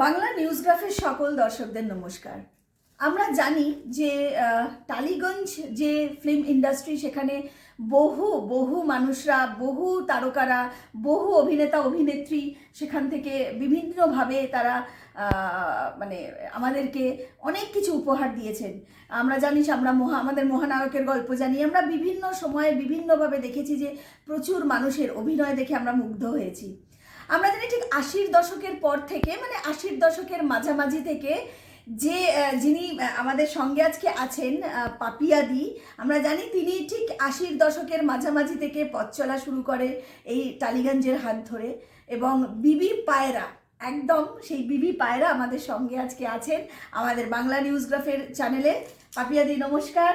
বাংলা নিউজগ্রাফের সকল দর্শকদের নমস্কার। আমরা জানি যে টালিগঞ্জ যে ফিল্ম ইন্ডাস্ট্রি, সেখানে বহু বহু মানুষরা, বহু তারকারা, বহু অভিনেতা অভিনেত্রী সেখান থেকে বিভিন্নভাবে তারা মানে আমাদেরকে অনেক কিছু উপহার দিয়েছেন। আমরা জানি, আমরা আমাদের মহানায়কের গল্প জানি, আমরা বিভিন্ন সময়ে বিভিন্নভাবে দেখেছি যে প্রচুর মানুষের অভিনয় দেখে আমরা মুগ্ধ হয়েছি। আমরা জানি ঠিক 80-র দশকের পর থেকে, মানে 80-র দশকের মাঝামাঝি থেকে যে যিনি আমাদের সঙ্গে আজকে আছেন, পাপিয়াদি, আমরা জানি তিনি ঠিক 80-র দশকের মাঝামাঝি থেকে পথ চলা শুরু করে এই টালিগঞ্জের হাত ধরে। এবং বিবি পায়রা, একদম সেই বিবি পায়রা আমাদের সঙ্গে আজকে আছেন আমাদের বাংলা নিউজগ্রাফের চ্যানেলে। পাপিয়াদি নমস্কার।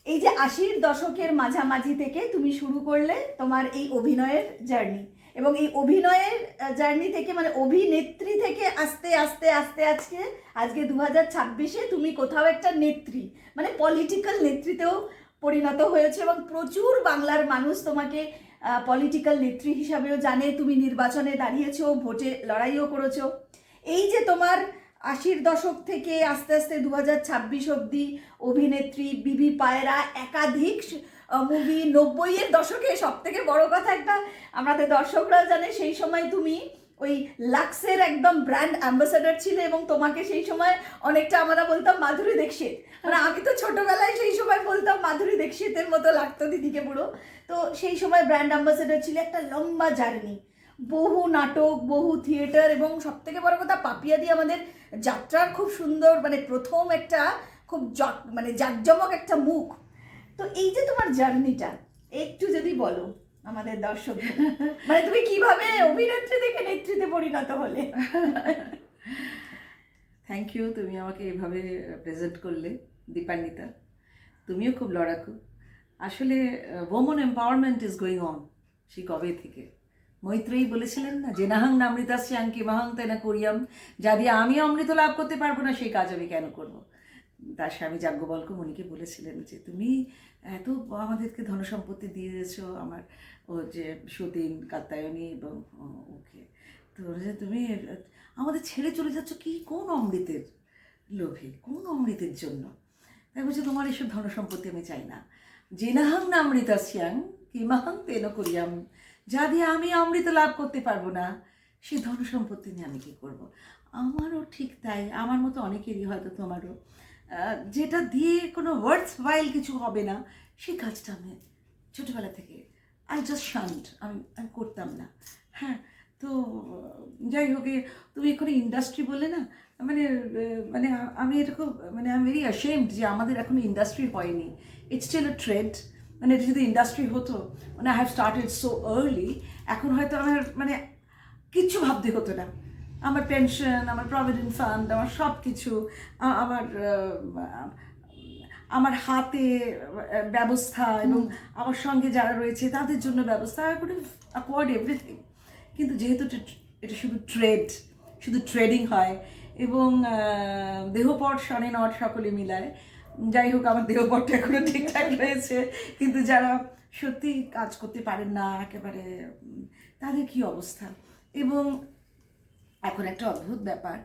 এই যে 80-র দশকের মাঝামাঝি থেকে তুমি শুরু করলে তোমার এই অভিনয়ের জার্নি, এবং এই অভিনয়ের জার্নি থেকে, মানে অভিনেত্রী থেকে আস্তে আস্তে আস্তে আজকে 2026-এ তুমি কোথাও একটা নেত্রী, মানে পলিটিক্যাল নেত্রীতেও পরিণত হয়েছে, এবং প্রচুর বাংলার মানুষ তোমাকে পলিটিক্যাল নেত্রী হিসাবেও জানে। তুমি নির্বাচনে দাঁড়িয়েছো, ভোটে লড়াইও করেছো। এই যে তোমার 80-র দশক থেকে আস্তে আস্তে 2026 অবধি অভিনেত্রী বিবি পায়রা, একাধিক মুভি, 90-এর দশকে সব থেকে বড় কথা একটা আমাদের দর্শকরাও জানে, সেই সময় তুমি ওই লাক্সের একদম ব্র্যান্ড অ্যাম্বাসাডার ছিলে, এবং তোমাকে সেই সময় অনেকটা আমরা বলতাম মাধুরী দীক্ষিত। মানে আমি তো ছোটবেলায় সেই সময় বলতাম মাধুরী দীক্ষিতের মতো লাগতো দিদিকে পুরো। তো সেই সময় ব্র্যান্ড অ্যাম্বাসাডার ছিল, একটা লম্বা জার্নি, বহু নাটক, বহু থিয়েটার, এবং সব থেকে বড় কথা পাপিয়াদি আমাদের যাত্রার খুব সুন্দর, মানে প্রথম একটা খুব মানে জাঁকজমক একটা মুখ। তো এই যে তোমার জার্নিটা একটু যদি বলো আমাদের দর্শক, মানে তুমি কিভাবে অভিনেত্রী থেকে নেত্রীতে পরিণত হলে। থ্যাংক ইউ, তুমি আমাকে এইভাবে প্রেজেন্ট করলে দীপান্বিতা। তুমিও খুব লড়াকু। আসলে women empowerment is going on সেই কবে থেকে। মৈত্রেয়ী বলেছিলেন না, যে নাহাং নামৃতাস্যাং কিমাহাং তেনা করিয়াম, যা দিয়ে আমি অমৃত লাভ করতে পারবো না সেই কাজ আমি কেন করব। তার স্বামী যাজ্ঞবল্ক্য মুনিকে বলেছিলেন যে তুমি এত আমাদেরকে ধনসম্পত্তি দিয়েছো, আমার ও যে সতীন, কাত্যায়নী এবং ওকে, তো যে তুমি আমাদের ছেড়ে চলে যাচ্ছ কি, কোন অমৃতের লোভে, কোন অমৃতের জন্য? তাই বলছে তোমার এসব ধনসম্পত্তি আমি চাই না। জেনাহাং নামৃতাস্যাং কিমাহাং তেন করিয়াম, যা দিয়ে আমি অমৃত লাভ করতে পারবো না সেই ধনসম্পত্তি নিয়ে আমি কী করবো। আমারও ঠিক তাই, আমার মতো অনেকেরই, হয়তো তোমারও, যেটা দিয়ে কোনো ওয়ার্থ ওয়াইল কিছু হবে না সেই কাজটা আমি ছোটোবেলা থেকে জাস্ট শান্ট, আমি করতাম না। হ্যাঁ, তো যাই হোক, তুমি এখানে ইন্ডাস্ট্রি বললে না, মানে মানে আমি এরকম, মানে আই এম ভেরি অ্যাশেমড যে আমাদের এখন ইন্ডাস্ট্রি হয়নি। It's still a trade. মানে এটা যদি ইন্ডাস্ট্রি হতো, মানে I have started so early, এখন হয়তো আমার মানে কিচ্ছু ভাবতে হতো না। আমার পেনশন, আমার প্রভিডেন্ট ফান্ড, আমার সব কিছু, আমার আমার হাতে ব্যবস্থা, এবং আমার সঙ্গে যারা রয়েছে তাদের জন্য ব্যবস্থা, আই কুড অ্যাফোর্ড এভরিথিং। কিন্তু যেহেতু এটা শুধু ট্রেড, শুধু ট্রেডিং হয়, এবং দেহপট শনে নট সকলে মিলায়। যাই হোক, আমার দেহপটটা এখনও ঠিকঠাক রয়েছে, কিন্তু যারা সত্যি কাজ করতে পারেন না একেবারে, তাদের কী অবস্থা। এবং এখন একটা অদ্ভুত ব্যাপার,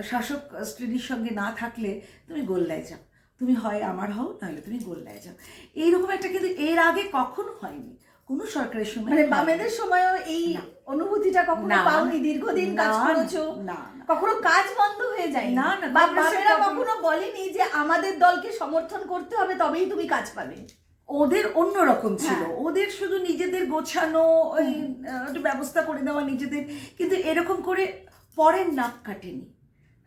শাসক শ্রেণীর সঙ্গে না থাকলে তুমি গোল্লায় যাও, তুমি হয় আমার হও, নাহলে তুমি গোল্লায় যাও, এইরকম একটা। কিন্তু এর আগে কখনো হয়নি কোনো সরকারের সময়, মানে বামেদের সময়ও এই অনুভূতিটা কখনো পাওনি? দীর্ঘদিন কাজ করেছো, না, কখনো কাজ বন্ধ হয়ে যায় না, না, বামেরা কখনো বলেনি যে আমাদের দলকে সমর্থন করতে হবে তবেই তুমি কাজ পাবে? ওদের অন্যরকম ছিল, ওদের শুধু নিজেদের গোছানো, ওই একটু ব্যবস্থা করে দেওয়া নিজেদের, কিন্তু এরকম করে পরের নাক কাটেনি।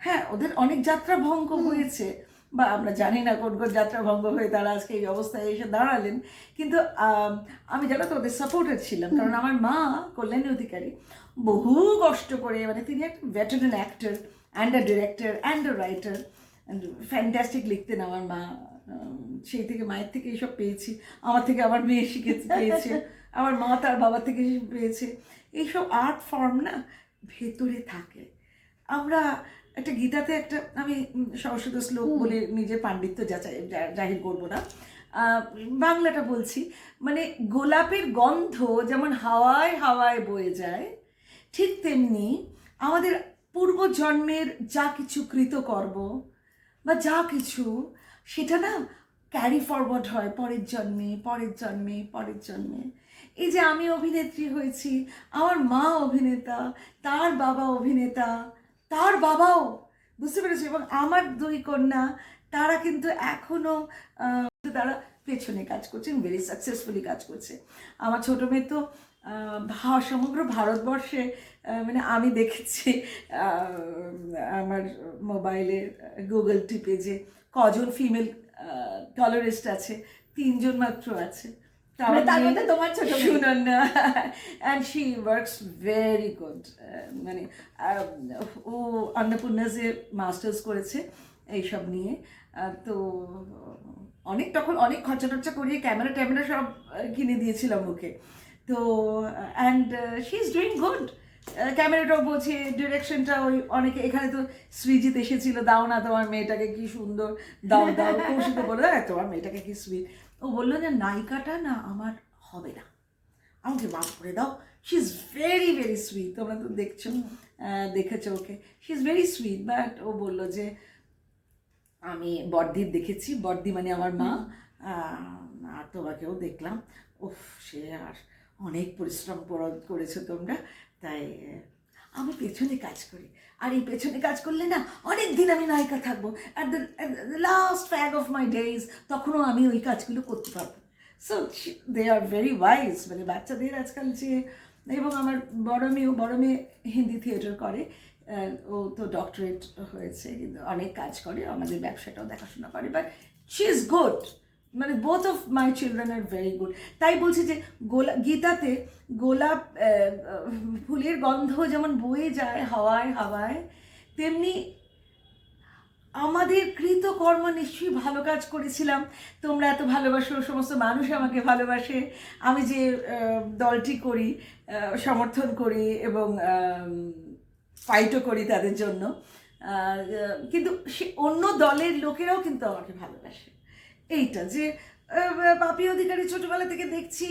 হ্যাঁ, ওদের অনেক যাত্রা ভঙ্গ হয়েছে, বা আমরা জানি না কোন কোন যাত্রা ভঙ্গ হয়ে তারা আজকে এই অবস্থায় এসে দাঁড়ালেন। কিন্তু আমি জানো তো ওদের সাপোর্টার ছিলাম, কারণ আমার মা কল্যাণী অধিকারী বহু কষ্ট করে, মানে তিনি একটা veteran actor and a director and a writer, fantastic লিখতেন আমার মা। সেই থেকে, মায়ের থেকে এইসব পেয়েছি, আমার থেকে আমার মেয়ে পেয়েছে, আমার মা তার বাবা থেকে পেয়েছে। এইসব আর্ট ফর্ম না ভেতরে থাকে। আমরা একটা গীতাতে একটা, আমি সরস্বতী শ্লোক বলে নিজের পাণ্ডিত্য জাহির করবো না, বাংলাটা বলছি, মানে গোলাপের গন্ধ যেমন হাওয়ায় হাওয়ায় বয়ে যায়, ঠিক তেমনি আমাদের পূর্বজন্মের যা কিছু কৃতকর্ম বা যা কিছু, সেটা না ক্যারি ফরওয়ার্ড হয় পরের জন্মে, পরের জন্মে, পরের জন্মে। এই যে আমি অভিনেত্রী হয়েছি, আমার মা অভিনেতা, তার বাবা অভিনেতা, তার বাবাও, বুঝতে পেরেছি, এবং আমার দুই কন্যা, তারা কিন্তু এখনও তারা পেছনে কাজ করছেন, ভেরি সাকসেসফুলি কাজ করছে। আমার ছোটো মেয়ে তো সমগ্র ভারতবর্ষে, মানে আমি দেখেছি আমার মোবাইলে গুগল টিপে যে কজন ফিমেল কলারিস্ট আছে, 3 জন মাত্র আছে। তার মধ্যে তোমার ছোট মেয়ে। শুনুন না, and she works very good. মানে ও অন্নপূর্ণাজে মাস্টার্স করেছে এইসব নিয়ে। তো তখন অনেক খরচা টরচা করিয়ে ক্যামেরা ট্যামেরা সব কিনে দিয়েছিলাম ওকে। তো and she is doing good. ক্যামেরাটাও বলছে, ডিরেকশনটা ওই অনেকে, এখানে তো সৃজিত এসেছিল, দাও না তোমার মেয়েটাকে কি সুন্দর, দাও দাও, কৌশিক বলে তোমার মেয়েটাকে কি সুইট। ও বললো যে নায়িকাটা না আমার হবে না, আমাকে মাফ করে দাও। She is very very sweet, তোমরা তো দেখেছো ওকে, she is very sweet. But ও বললো যে আমি বড়দির দেখেছি, বড়দি মানে আমার মা, আর তোমাকেও দেখলাম, উফ সে আর অনেক পরিশ্রম করেছো তোমরা, তাই আমি পেছনে কাজ করি, আর এই পেছনে কাজ করলে না অনেক দিন আমি নায়িকা থাকবো, at the last fag of my days, তখনও আমি ওই কাজগুলো করতে পারবো। So they are very wise, মানে বাচ্চাদের আজকাল যে, এবং আমার বড় মেয়ে হিন্দি থিয়েটার করে, ও তো ডক্টরেট হয়েছে, কিন্তু অনেক কাজ করে, আমাদের ব্যবসাটাও দেখাশোনা করে, বাট শি ইজ গুড। মানে both of my children are very good. তাই বলছি যে গীতাতে গোলাপ ফুলের গন্ধ যেমন বয়ে যায় হাওয়ায় হাওয়ায়, তেমনি আমাদের কৃতকর্ম নিশ্চয়ই ভালো কাজ করেছিলাম, তোমরা এত ভালোবাসো, সমস্ত মানুষ আমাকে ভালোবাসে, আমি যে দলটি করি, সমর্থন করি এবং ফাইটও করি তাদের জন্য, কিন্তু সে অন্য দলের লোকেরাও কিন্তু আমাকে ভালোবাসে। এইটা যে পাপি অধিকারী ছোটবেলা থেকে দেখছি,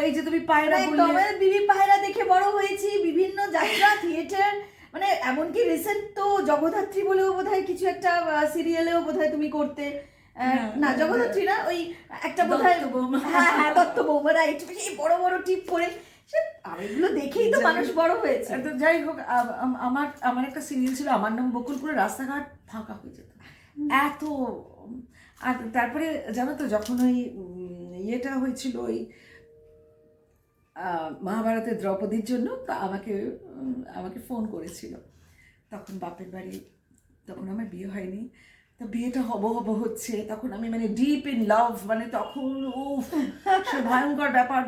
এই যে তুমি পায়রা বললে, বিবি পায়রা দেখে বড় হয়েছি, বিভিন্ন যাত্রা থিয়েটার, মানে এমনকি রিসেন্ট তো জগদ্ধাত্রী বলেও বোধহয় কিছু একটা সিরিয়ালেও বোধহয় তুমি করতে, না জগদ্ধাত্রী না, ওই একটা বোধহয়, হ্যাঁ দত্ত বৌমা, রাইট, সেই বড় বড় টিপ করে, আর এগুলো দেখেই তো মানুষ বড় হয়েছে। তো যাই হোক, আমার একটা সিরিয়াল ছিল আমার নাম বকুল, পুরো রাস্তাঘাট ফাঁকা হয়ে যেত এত। আর তারপরে জানো তো, যখন ওই ইয়েটা হয়েছিল, ওই মহাভারতের দ্রৌপদীর জন্য, তো আমাকে ফোন করেছিল, তখন বাপের বাড়ি, তখন আমার বিয়ে হয়নি, তো বিয়েটা হব হচ্ছে, তখন আমি মানে ডিপ ইন লাভ, মানে তখন সে ভয়ঙ্কর ব্যাপার,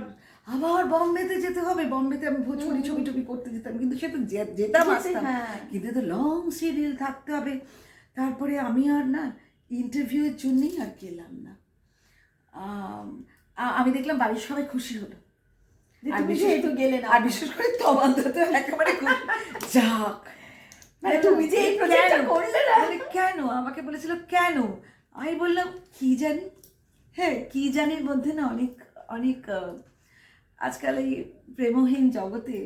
আবার বম্বেতে যেতে হবে, বম্বেতে আমি ভোজপুরি ছবি টবি করতে যেতাম, কিন্তু সে তো যেতাম আসতাম, কিন্তু তো লং সিরিয়াল থাকতে হবে। তারপরে আমি আর না ইন্টারভিউয়ের জন্যই আর গেলাম না। আমি দেখলাম বাড়ির সবাই খুশি হলো, আর বিশেষ করে তোমার তো একেবারে যাক, মানে তুমি যে এই প্রজেক্টটা করলে না, মানে কেন আমাকে বলেছিল, কেন, আমি বললাম কি জানি। হ্যাঁ, কি জানির মধ্যে না অনেক অনেক আজকাল এই প্রেমহীন জগতে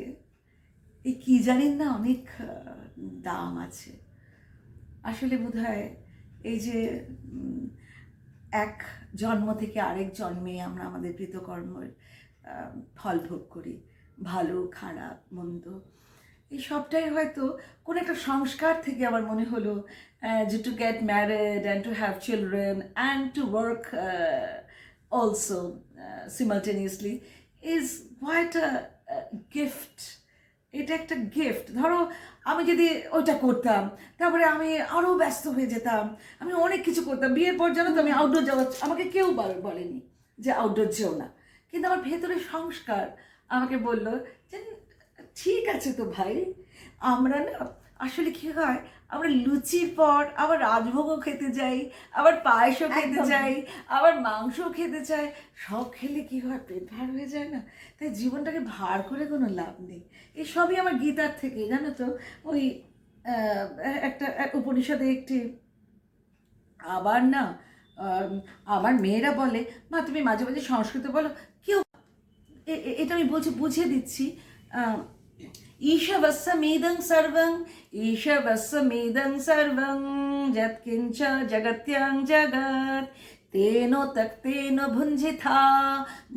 এই কি জানির না অনেক দাম আছে। আসলে বোধহয় এই যে এক জন্ম থেকে আরেক জন্মে আমরা আমাদের কৃতকর্মের ফল ভোগ করি, ভালো খারাপ মন্দ, এই সবটাই হয়তো কোনো একটা সংস্কার থেকে আমার মনে হলো যে to get married and to have children and to work also simultaneously is quite a gift. এটা একটা গিফট। ধরো আমি যদি ওইটা করতাম, তারপরে আমি আরও ব্যস্ত হয়ে যেতাম, আমি অনেক কিছু করতাম, বিয়ের পর জানো তো আমি আউটডোর যাওয়া, আমাকে কেউ বলেনি যে আউটডোর যেও না, কিন্তু আমার ভেতরে সংস্কার আমাকে বলল যে ঠিক আছে তো ভাই, আমরা না আসলে কী হয়, আমরা লুচির পর আবার রাজভোগও খেতে যাই, আবার পায়েসও খেতে যাই, আবার মাংসও খেতে চাই, সব খেলে কী হয়, পেট ভার হয়ে যায় না? তাই জীবনটাকে ভার করে কোনো লাভ নেই। এই সবই আমার গীতার থেকে, জানো তো, ওই একটা উপনিষদে একটি, আবার না আমার মেয়েরা বলে, মা তুমি মাঝে মাঝে সংস্কৃত বলো, কেউ এটা আমি বলছি বুঝিয়ে দিচ্ছি, ঈশাবস্যমেদং সর্বং ঈশাবস্যমেদং সর্বং যৎকিঞ্চ জগত্যাং জগৎ তেন তক্তেন ভুঞ্জিথা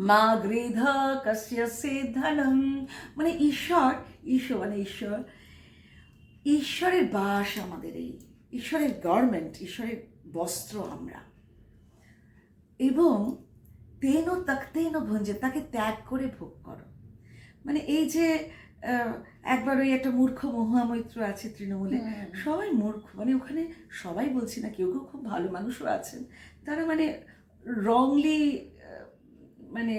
মা গৃধ কস্যসি ধনম। মানে ঈশ্বর, ঈশ্বর মানে ঈশ্বর, ঈশ্বরের বাস আমাদের, এই ঈশ্বরের গার্মেন্ট, ঈশ্বরের বস্ত্র আমরা। এবং তেন তক্তেন ভুঞ্জে, তাকে ত্যাগ করে ভোগ করো। মানে এই যে একবার ওই একটা মূর্খ মহুয়া মৈত্র আছে তৃণমূলে, সবাই মূর্খ, মানে ওখানে সবাই বলছি না, কেউ কেউ খুব ভালো মানুষও আছেন, তারা মানে রংলি মানে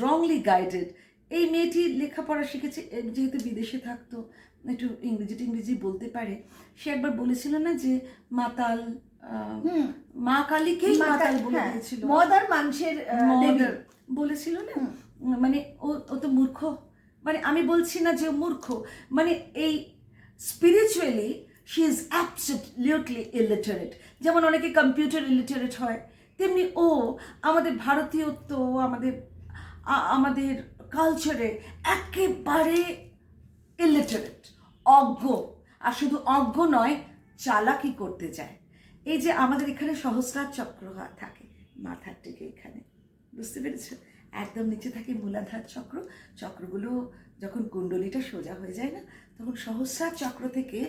রংলি গাইডেড। এই মেয়েটি লেখাপড়া শিখেছে, যেহেতু বিদেশে থাকতো, একটু ইংরেজি বলতে পারে। সে একবার বলেছিল না যে মাতাল, মা কালীকেই মাতাল বলে দিয়েছিল, মদ আর মাংসের দেবী বলেছিল না। মানে ও তো মূর্খ, মানে আমি বলছি না যে মূর্খ, মানে এই spiritually she is absolutely illiterate. যেমন অনেকে কম্পিউটার ইলিটারেট হয়, তেমনি ও আমাদের ভারতীয়ত্ব, আমাদের কালচারে একেবারে ইলিটারেট, অজ্ঞ। আর শুধু অজ্ঞ নয়, চালাকি করতে যায়। এই যে আমাদের এখানে সহস্রার চক্র থাকে মাথার থেকে এখানে, বুঝতে পেরেছো? একদম নিচে থাকে মূলাধার চক্র। চক্রগুলো যখন কুণ্ডলিটা সোজা হয়ে যায় না, তখন সহস্রার চক্র থেকে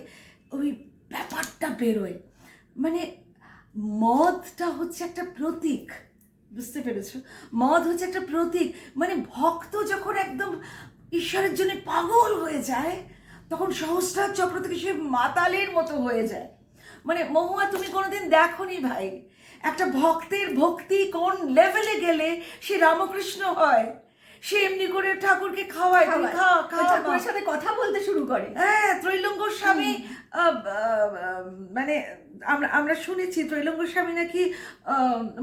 ওই ব্যাপারটা বেরোয়। মানে মদটা হচ্ছে একটা প্রতীক, বুঝতে পেরেছো? মদ হচ্ছে একটা প্রতীক। মানে ভক্ত যখন একদম ঈশ্বরের জন্য পাগল হয়ে যায়, তখন সহস্রার চক্র থেকে সে মাতালের মতো হয়ে যায়। মানে মহুয়া, তুমি কোনোদিন দেখোনি ভাই একটা ভক্তের ভক্তি কোন লেভেলে গেলে সে রামকৃষ্ণ হয়। সে এমনি করে ঠাকুরকে খাওয়ায়, ঠাকুরের সাথে কথা বলতে শুরু করে। হ্যাঁ, ত্রৈলঙ্গ স্বামী, মানে আমরা শুনেছি ত্রৈলঙ্গ স্বামী নাকি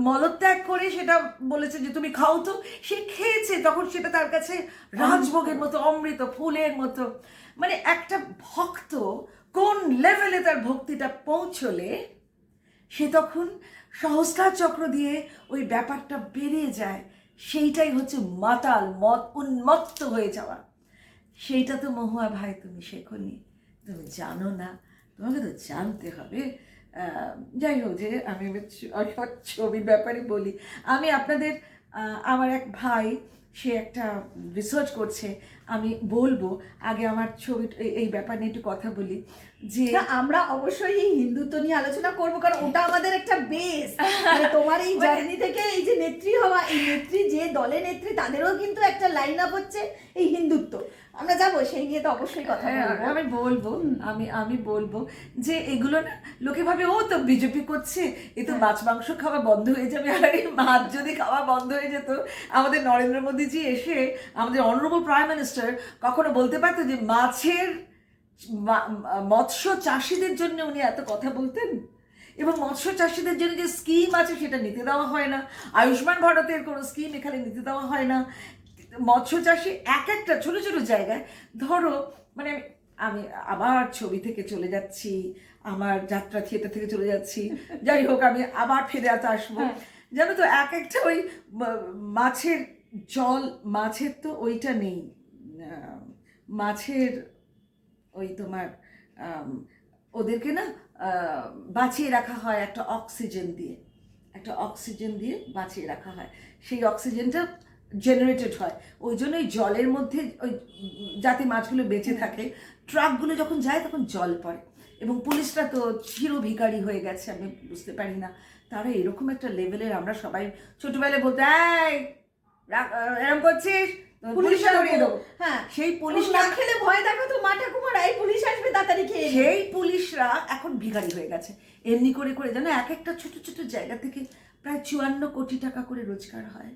মলত্যাগ করে সেটা বলেছে যে তুমি খাও, তো সে খেয়েছে, তখন সেটা তার কাছে রাজভোগের মতো, অমৃত ফুলের মতো। মানে একটা ভক্ত কোন লেভেলে তার ভক্তিটা পৌঁছলে সে তখন সহস্রার চক্র দিয়ে ওই ব্যাপারটা বেরিয়ে যায়, সেইটাই হচ্ছে মাতাল, মদ উন্মত্ত হয়ে যাওয়া। সেইটা তো মহুয়া ভাই তুমি শেখোনি, তুমি জানো না, তোমাকে তো জানতে হবে। যাই হোক, যে আমি ছবির ব্যাপারে বলি, আমি আপনাদের আমার এক ভাই, সে একটা রিসার্চ করছে, আমি বলবো। আগে আমার ছবি এই ব্যাপার নিয়ে একটু কথা বলি। যে আমরা অবশ্যই এই হিন্দুত্ব নিয়ে আলোচনা করবো, কারণ ওটা আমাদের একটা বেস। তোমার এই জার্নি থেকে এই যে নেত্রী হওয়া, এই নেত্রী যে দলে নেত্রী, তাদেরও কিন্তু একটা লাইন আপ হচ্ছে এই হিন্দুত্ব। আমরা যাবো সেই নিয়ে তো অবশ্যই কথা বলবো। আমি বলবো যে এগুলো না, লোকে ভাবে ও তো বিজেপি করছে, এ তো মাছ মাংস খাওয়া বন্ধ হয়ে যাবে। আর এই মাছ যদি খাওয়া বন্ধ হয়ে যেত, আমাদের নরেন্দ্র মোদীজি এসে, আমাদের অনারেবল প্রাইম মিনিস্টার কখনো বলতে পারতো যে মৎস্য চাষিদের জন্য উনি এত কথা বলতেন? এবং মৎস্য চাষিদের জন্য যে স্কিম আছে সেটা নিতে দেওয়া হয় না। আয়ুষ্মান ভারতের কোনো স্কিম এখানে নিতে দেওয়া হয় না। মৎস্য চাষি এক একটা ছোট ছোট জায়গায়, ধরো মানে আমি আবার ছবি থেকে চলে যাচ্ছি, আমার যাত্রা থিয়েটার থেকে চলে যাচ্ছি, যাই হোক আমি আবার ফিরে আসবো। জানো তো, এক একটা ওই মাছের জল, মাছের তো ওইটা নেই, মাছের ওই তোমার ওদেরকে না বাঁচিয়ে রাখা হয় একটা অক্সিজেন দিয়ে বাঁচিয়ে রাখা হয়। সেই অক্সিজেনটা জেনারেটেড হয়, ওই জন্য ওই জলের মধ্যে ওই যাতে মাছগুলো বেঁচে থাকে। ট্রাকগুলো যখন যায় তখন জল পড়ে, এবং পুলিশরা তো চির ভিখারি হয়ে গেছে, আমি বুঝতে পারি না তারা এরকম একটা লেভেলের। আমরা সবাই ছোটবেলায় বলতে, এই এরকম করছিস, পুলিশরা ধরিয়ে দেবো। হ্যাঁ, সেই পুলিশ না খেলে ভয় দেখো তো মা ঠাকুমারা, এই পুলিশ আসবে তাড়াতাড়ি খেয়ে। সেই পুলিশরা এখন ভিখারি হয়ে গেছে। এমনি করে করে জানো, এক একটা ছোট ছোট জায়গা থেকে প্রায় 54 কোটি টাকা করে রোজগার হয়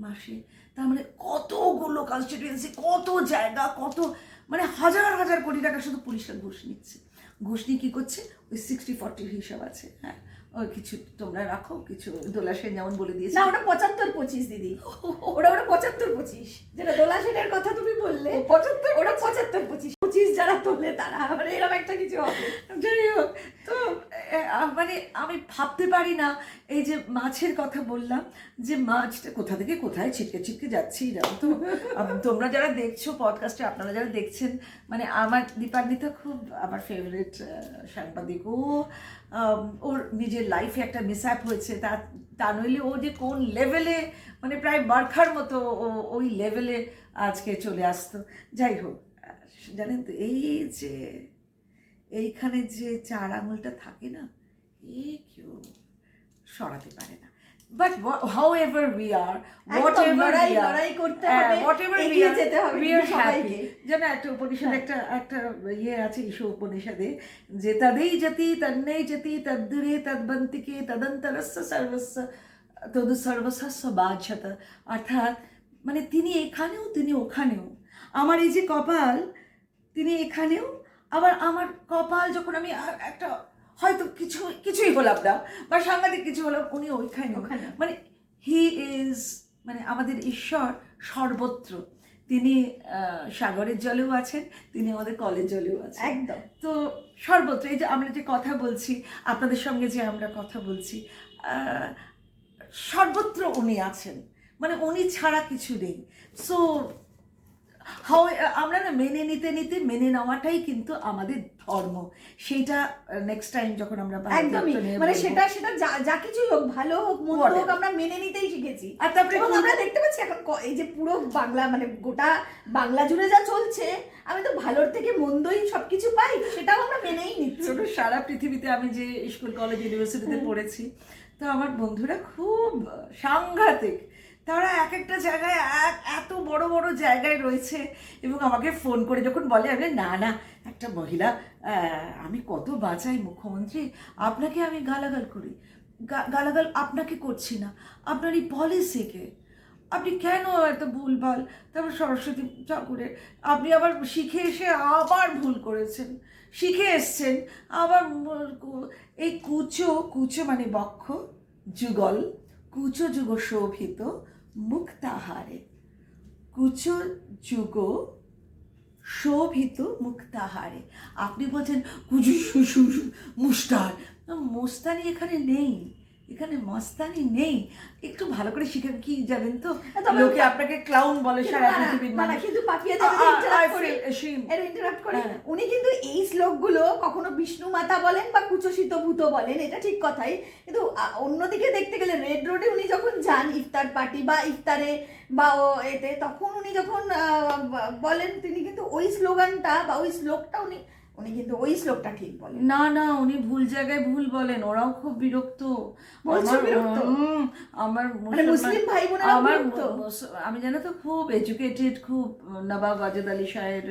মাসে। তার মানে কতগুলো কনস্টিটিউয়েন্সি, কত জায়গা, কত মানে হাজার হাজার কোটি টাকা শুধু পুলিশরা ঘুষ নিচ্ছে। ঘুষ নিয়ে কী করছে? ওই 60-40 হিসাব আছে। হ্যাঁ, ওই কিছু তোমরা রাখো, কিছু দোলা সেন যেমন বলে দিয়েছে না, ওটা 75-25 দিদি, ওটা 75-25, যেটা দোলা সেনের কথা তুমি বললে 75, ওটা 75-25 যারা তোলে তারা, মানে এরকম একটা কিছু হবে। যাই হোক, তো মানে আমি ভাবতে পারি না, এই যে মাছের কথা বললাম, যে মাছটা কোথা থেকে কোথায় ছিটকে ছিটকে যাচ্ছি এরকম। তো তোমরা যারা দেখছো পডকাস্টে, আপনারা যারা দেখছেন, মানে আমার দীপান্বিতা খুব আমার ফেভারিট সাংবাদিক। ওর নিজের লাইফে একটা মিসঅ্যাপ হয়েছে, তা নইলে ও যে কোন লেভেলে, মানে প্রায় বার্খার মতো ওই লেভেলে আজকে চলে আসতো। যাই হোক, জানেন তো, এই যে এইখানে যে 4 আঙুলটা থাকে না, কেউ সরাতে পারে না। But how ever we are, লড়াই করতে হবে, এগিয়ে যেতে হবে সবাইকে। যেন একটা উপনিষদ, একটা ইয়ে আছে ঈশো উপনিষদে, যে তদেই যতি তন্নেই যতি তদ্দুরে তদ্বন্তিকে তদন্তরস্য সর্বস্য তদু সর্বস্ব বাঝত। অর্থাৎ মানে তিনি এখানেও তিনি ওখানেও। আমার এই যে কপাল, তিনি এখানেও, আবার আমার কপাল যখন আমি একটা হয়তো কিছুই হলাম না বা সাংঘাতিক কিছু হলাম, উনি ওইখানে। মানে হি ইজ, মানে আমাদের ঈশ্বর সর্বত্র। তিনি সাগরের জলেও আছেন, তিনি আমাদের কলের জলেও আছেন, একদম। তো সর্বত্র। এই যে আমরা যে কথা বলছি, আপনাদের সঙ্গে যে আমরা কথা বলছি, সর্বত্র উনি আছেন, মানে উনি ছাড়া কিছু নেই। সো আমরা না মেনে নেওয়াটাই কিন্তু আমাদের ধর্ম। সেইটা নেক্সট টাইম যখন আমরা একদমই, মানে সেটা যা কিছুই হোক, ভালো হোক মন্দ হোক, আমরা মেনে নিতেই শিখেছি। আর তারপরে আমরা দেখতে পাচ্ছি এখন এই যে পুরো বাংলা, মানে গোটা বাংলা জুড়ে যা চলছে, আমি তো ভালোর থেকে মন্দই সবকিছু পাই, সেটাও আমরা মেনেই নিচ্ছি। সারা পৃথিবীতে আমি যে স্কুল কলেজ ইউনিভার্সিটিতে পড়েছি, তো আমার বন্ধুরা খুব সাংঘাতিক। তারা এক একটা জায়গায় এত বড় বড় জায়গায় রয়েছে, এবং আমাকে ফোন করে যখন বলে, আমি না না, একটা মহিলা, আমি কত বাঁচাই মুখ্যমন্ত্রী, আপনাকে আমি গালাগাল করি, গালাগাল আপনাকে করছি না, আপনার এই পলিসিকে আপনি কেন এত ভুলভাল। তারপর সরস্বতী ঠাকুরের আপনি আবার শিখে এসে আবার ভুল করেছেন, শিখে এসছেন আবার। এই কুচো মানে বক্ষ, যুগল, কুচো যুগ শোভিত মুক্তাহারে, কুচো যুগ শোভিত মুক্তাহারে। আপনি বলছেন কুচু মুস্তার, মোস্তানি এখানে নেই, এখানে মস্তানি নেই। একটু ভালো করে শিখেন, কি জানেন তো, লোকে আপনাকে ক্লাউন বলে সারা পৃথিবীর মানুষ। কিন্তু পাপিয়া ইন্টারাপ্ট করে, উনি কিন্তু এই শ্লোকগুলো কখনো বিষ্ণু মাতা বলেন বা কুচসিত ভূত বলেন, এটা ঠিক কথাই, কিন্তু অন্যদিকে দেখতে গেলে রেড রোডে উনি যখন যান ইফতার পার্টি বা ইফতারে বা এতে, তখন উনি যখন বলেন, তিনি কিন্তু ওই স্লোগানটা বা ওই শ্লোকটা উনি কিন্তু ওই শ্লোকটা ঠিক বলেন না। না, উনি ভুল জায়গায় ভুল বলেন, ওরাও খুব বিরক্ত। আমার মুসলিম ভাই বোনেরা বিরক্ত। আমি জানো তো, খুব এডুকেটেড, খুব নবাব ওয়াজেদ আলী শাহের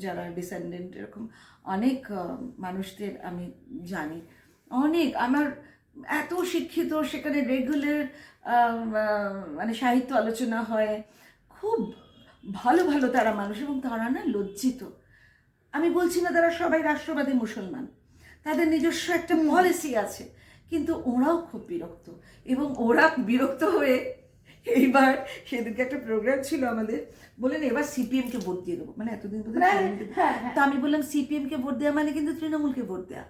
যারা ডিসেন্ডেন্ট, এরকম অনেক মানুষদের আমি জানি, অনেক। আমার এত শিক্ষিত, সেখানে রেগুলার মানে সাহিত্য আলোচনা হয়, খুব ভালো ভালো তারা মানুষ, এবং তারা না লজ্জিত। আমি বলছি না তারা সবাই রাষ্ট্রবাদী মুসলমান, তাদের নিজস্ব একটা পলিসি আছে, কিন্তু ওরাও খুব বিরক্ত। এবং ওরা বিরক্ত হয়ে এইবার, সেদিনকে একটা প্রোগ্রাম ছিল আমাদের, বললেন এবার সিপিএমকে ভোট দিয়ে দেবো, মানে এতদিন তা আমি বললাম সিপিএমকে ভোট দেওয়া মানে কিন্তু তৃণমূলকে ভোট দেওয়া।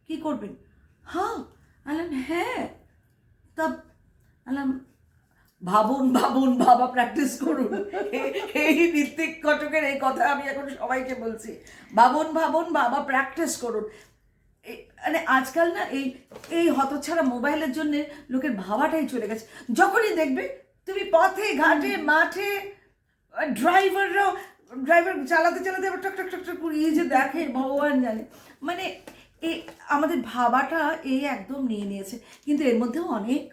কি করবেন? হ্যাঁ আলাম, হ্যাঁ তা আলাম, ভাবুন বাবা, প্র্যাকটিস করুন। এই ঋত্বিক ঘটকের এই কথা আমি এখন সবাইকে বলছি, ভাবুন বাবা, প্র্যাকটিস করুন। মানে আজকাল না এই হতচ্ছাড়া মোবাইলের জন্য লোকের ভাবাটাই চলে গেছে। যখনই দেখবে তুমি পথে ঘাটে মাঠে, ড্রাইভার চালাতে আবার টক টক টক টক এই যে দেখে, ভগবান জানে, মানে এই আমাদের ভাবাটা এই একদম নিয়ে নিয়েছে। কিন্তু এর মধ্যেও অনেক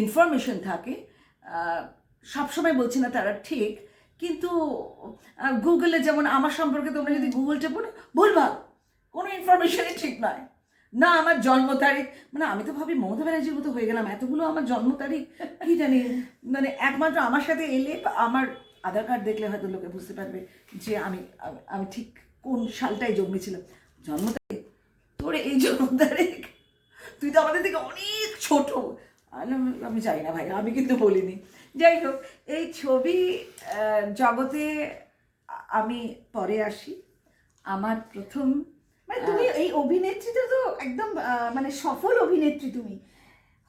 ইনফরমেশন থাকে, সবসময় বলছি না তারা ঠিক, কিন্তু গুগলে যেমন আমার সম্পর্কে তোমরা যদি গুগল টেপো না, ভুলভাল কোনো ইনফরমেশনই ঠিক নয়। না আমার জন্ম তারিখ, মানে আমি তো ভাবি মমতা ব্যানার্জির মতো হয়ে গেলাম, এতগুলো আমার জন্ম তারিখ কি জানি, মানে একমাত্র আমার সাথে এলে আমার আধার কার্ড দেখলে হয়তো লোকে বুঝতে পারবে যে আমি ঠিক কোন সালটায় জন্মেছিলাম। জন্ম তারিখ, তোর এই জন্ম তারিখ, তুই তো আমাদের থেকে অনেক ছোট। আমি জানি না ভাই, আমি কিন্তু বলিনি। যাই হোক, এই ছবি জগতে আমি পরে আসি। আমার প্রথম মানে তুমি এই অভিনেত্রীটা তো একদম মানে সফল অভিনেত্রী তুমি,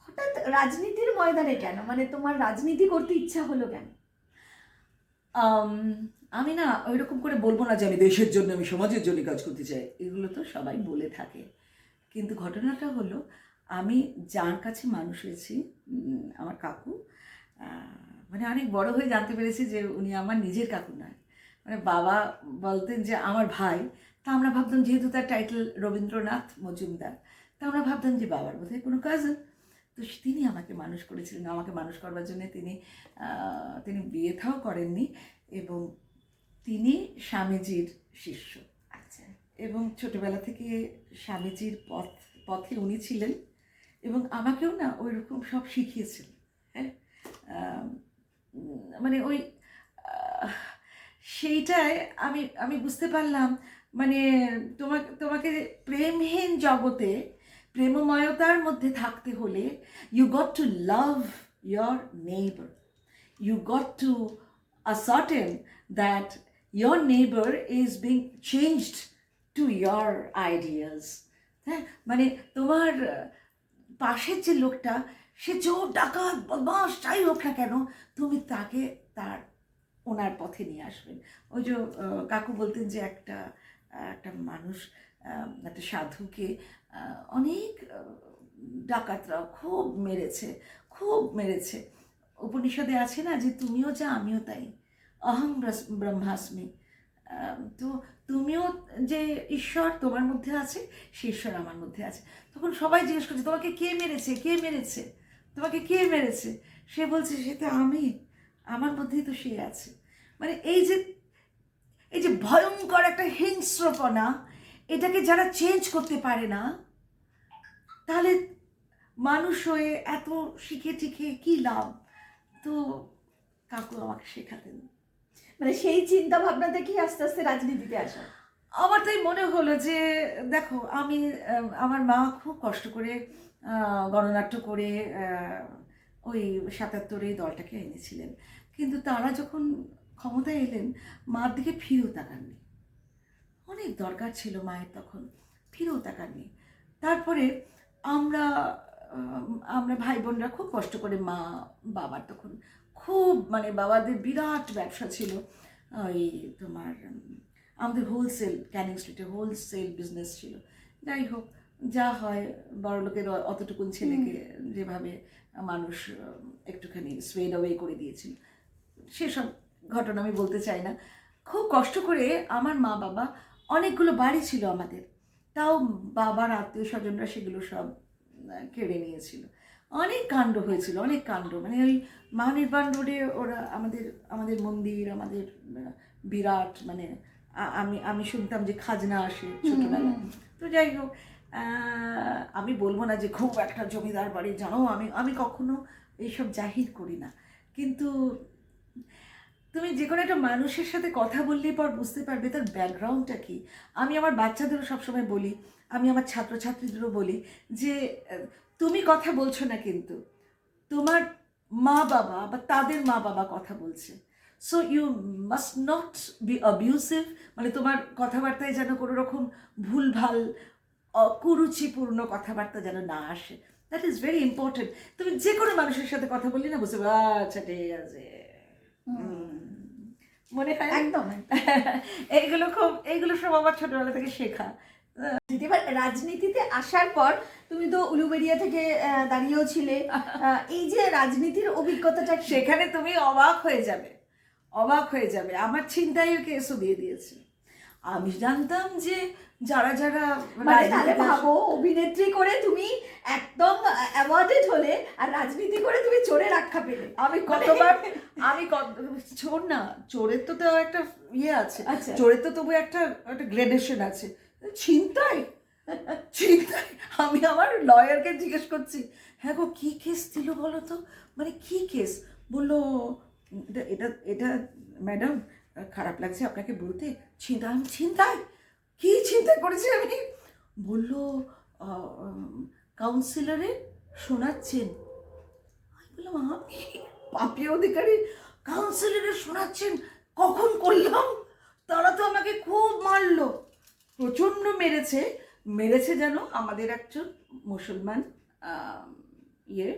হঠাৎ রাজনীতির ময়দানে কেন, মানে তোমার রাজনীতি করতে ইচ্ছা হলো কেন? আম, আমি না ওইরকম করে বলবো না যে আমি দেশের জন্য, আমি সমাজের জন্য কাজ করতে চাই, এগুলো তো সবাই বলে থাকে। কিন্তু ঘটনাটা হলো, আমি যার কাছে মানুষ হয়েছি, আমার কাকু, মানে অনেক বড় হয়ে জানতে পেরেছি যে উনি আমার নিজের কাকু নয়। মানে বাবা বলতেন যে আমার ভাই, তা আমরা ভাবতাম যেহেতু তার টাইটেল রবীন্দ্রনাথ মজুমদার, তা আমরা ভাবতাম যে বাবার বোধহয় কোনো কাজিন। তো তিনি আমাকে মানুষ করেছিলেন। আমাকে মানুষ করবার জন্য তিনি বিয়ে থাও করেননি, এবং তিনি স্বামীজির শিষ্য। আচ্ছা। এবং ছোটবেলা থেকে স্বামীজির পথে উনি ছিলেন, এবং আমাকেও না ওই রকম সব শিখিয়েছেন। হ্যাঁ, মানে ওই সেইটাই আমি আমি বুঝতে পারলাম। মানে তোমাকে প্রেমহীন জগতে প্রেমময়তার মধ্যে থাকতে হলে you got to love your neighbor. You got to ascertain that your neighbor is being changed to your ideas. হ্যাঁ, মানে তোমার পাশের যে লোকটা, সে চোর ডাকাত বদমাস যাই হোক না কেন, তুমি তাকে ওনার পথে নিয়ে আসবেন। ওই যে কাকু বলতেন যে একটা একটা মানুষ, একটা সাধুকে অনেক ডাকাতরা খুব মেরেছে। উপনিষদে আছে না যে তুমিও যা আমিও তাই, অহং ব্রহ্মাস্মি। তো তুমিও যে ঈশ্বর তোমার মধ্যে আছে, সে ঈশ্বর আমার মধ্যে আছে। তখন সবাই জিজ্ঞেস করছে তোমাকে কে মেরেছে, তোমাকে কে মেরেছে? সে বলছে সে তো আমি, আমার মধ্যেই তো সে আছে। মানে এই যে ভয়ঙ্কর একটা হিংস্রপনা, এটাকে যারা চেঞ্জ করতে পারে না, তাহলে মানুষ হয়ে এত শিখে টিখে কি লাভ? তো কাকু আমাকে শেখাতেন। মানে সেই চিন্তা ভাবনা থেকেই আস্তে আস্তে রাজনীতিতে আসা। আমার তাই মনে হলো যে দেখো, আমার মা খুব কষ্ট করে গণনাট্য করে ওই ৭৭-এ দলটাকে এনেছিলেন। কিন্তু তারা যখন ক্ষমতায় এলেন, মার দিকে ফিরেও তাকাননি। অনেক দরকার ছিল মায়ের তখন, ফিরেও তাকাননি। তারপরে আমরা আমরা ভাই বোনরা খুব কষ্ট করে, বাবার তখন খুব, মানে বাবাদের বিরাট ব্যবসা ছিল। ওই তোমার আমাদের হোলসেল, ক্যানিং স্ট্রিটে হোলসেল বিজনেস ছিল। যাই হোক, যা হয় বড় লোকের অতটুকুন ছেলেকে যেভাবে মানুষ একটুখানি সোয়েড অ্যাওয়ে করে দিয়েছিল, সেসব ঘটনা আমি বলতে চাই না। খুব কষ্ট করে আমার মা বাবা, অনেকগুলো বাড়ি ছিল আমাদের, তাও বাবার আত্মীয় স্বজনরা সেগুলো সব কেড়ে নিয়েছিল। অনেক কাণ্ড হয়েছিল, অনেক কাণ্ড। মানে ওই মহানির্বাণ রোডে ওরা আমাদের মন্দির, আমাদের বিরাট, মানে আমি শুনতাম যে খাজনা আসে ছোটবেলায়। তো যাই হোক, আমি বলবো না যে খুব একটা জমিদার বাড়ি, জানো, আমি কখনো এইসব জাহির করি না। কিন্তু তুমি যে কোনো একটা মানুষের সাথে কথা বললেই পর বুঝতে পারবে তার ব্যাকগ্রাউন্ডটা কী। আমি আমার বাচ্চাদেরও সবসময় বলি, আমি আমার ছাত্রছাত্রীদেরও বলি যে তুমি কথা বলছো না, কিন্তু তোমার মা বাবা বা তাদের মা বাবা কথা বলছে। So you must not be abusive, মানে তোমার কথাবার্তায় যেন কোনো রকম ভুলভাল কুরুচিপূর্ণ কথাবার্তা যেন না আসে। That is very important. তুমি যে কোনো মানুষের সাথে কথা বললি না, বুঝতে পারবে আচ্ছা ঠিক আছে, মনে হয় একদম। এইগুলো সব আমার ছোটবেলা থেকে শেখা। এবার রাজনীতিতে আসার পর তুমি তো উলুবেড়িয়া থেকে দাঁড়িয়েও ছিলে, এই যে রাজনীতির অভিজ্ঞতাটা, সেখানে তুমি অবাক হয়ে যাবে। আমার ছিনতাইয়ের কেসও দিয়ে দিয়েছে। আমি জানতাম যে যারা মানে তাহলে ভাবো, অভিনেত্রী করে তুমি একদম অ্যাওয়ার্ডেড হলে, আর রাজনীতি করে তুমি চোরের আখ্যা পেলে। চোর না, চোরের তো একটা ইয়ে আছে, আচ্ছা। চোরের তো তবু একটা গ্রেডেশন আছে। ছিনতাই, আমি আমার লয়ারকে জিজ্ঞেস করছি, হ্যাঁ গো কী কেস দিল বলো তো, মানে কী কেস? বললো এটা ম্যাডাম, খারাপ লাগছে আপনাকে বলতে, ছিনতাই। কি ছিনতাই করেছি আমি? বললো কাউন্সিলরে শোনাচ্ছেন। আমি বললাম আমি পাপিয়া অধিকারী কাউন্সিলরে শোনাচ্ছেন, কখন করলাম? তারা তো আমাকে খুব মারলো। প্রচণ্ড মেরেছে। মেরেছে যেন আমাদের একজন মুসলমান ইয়ে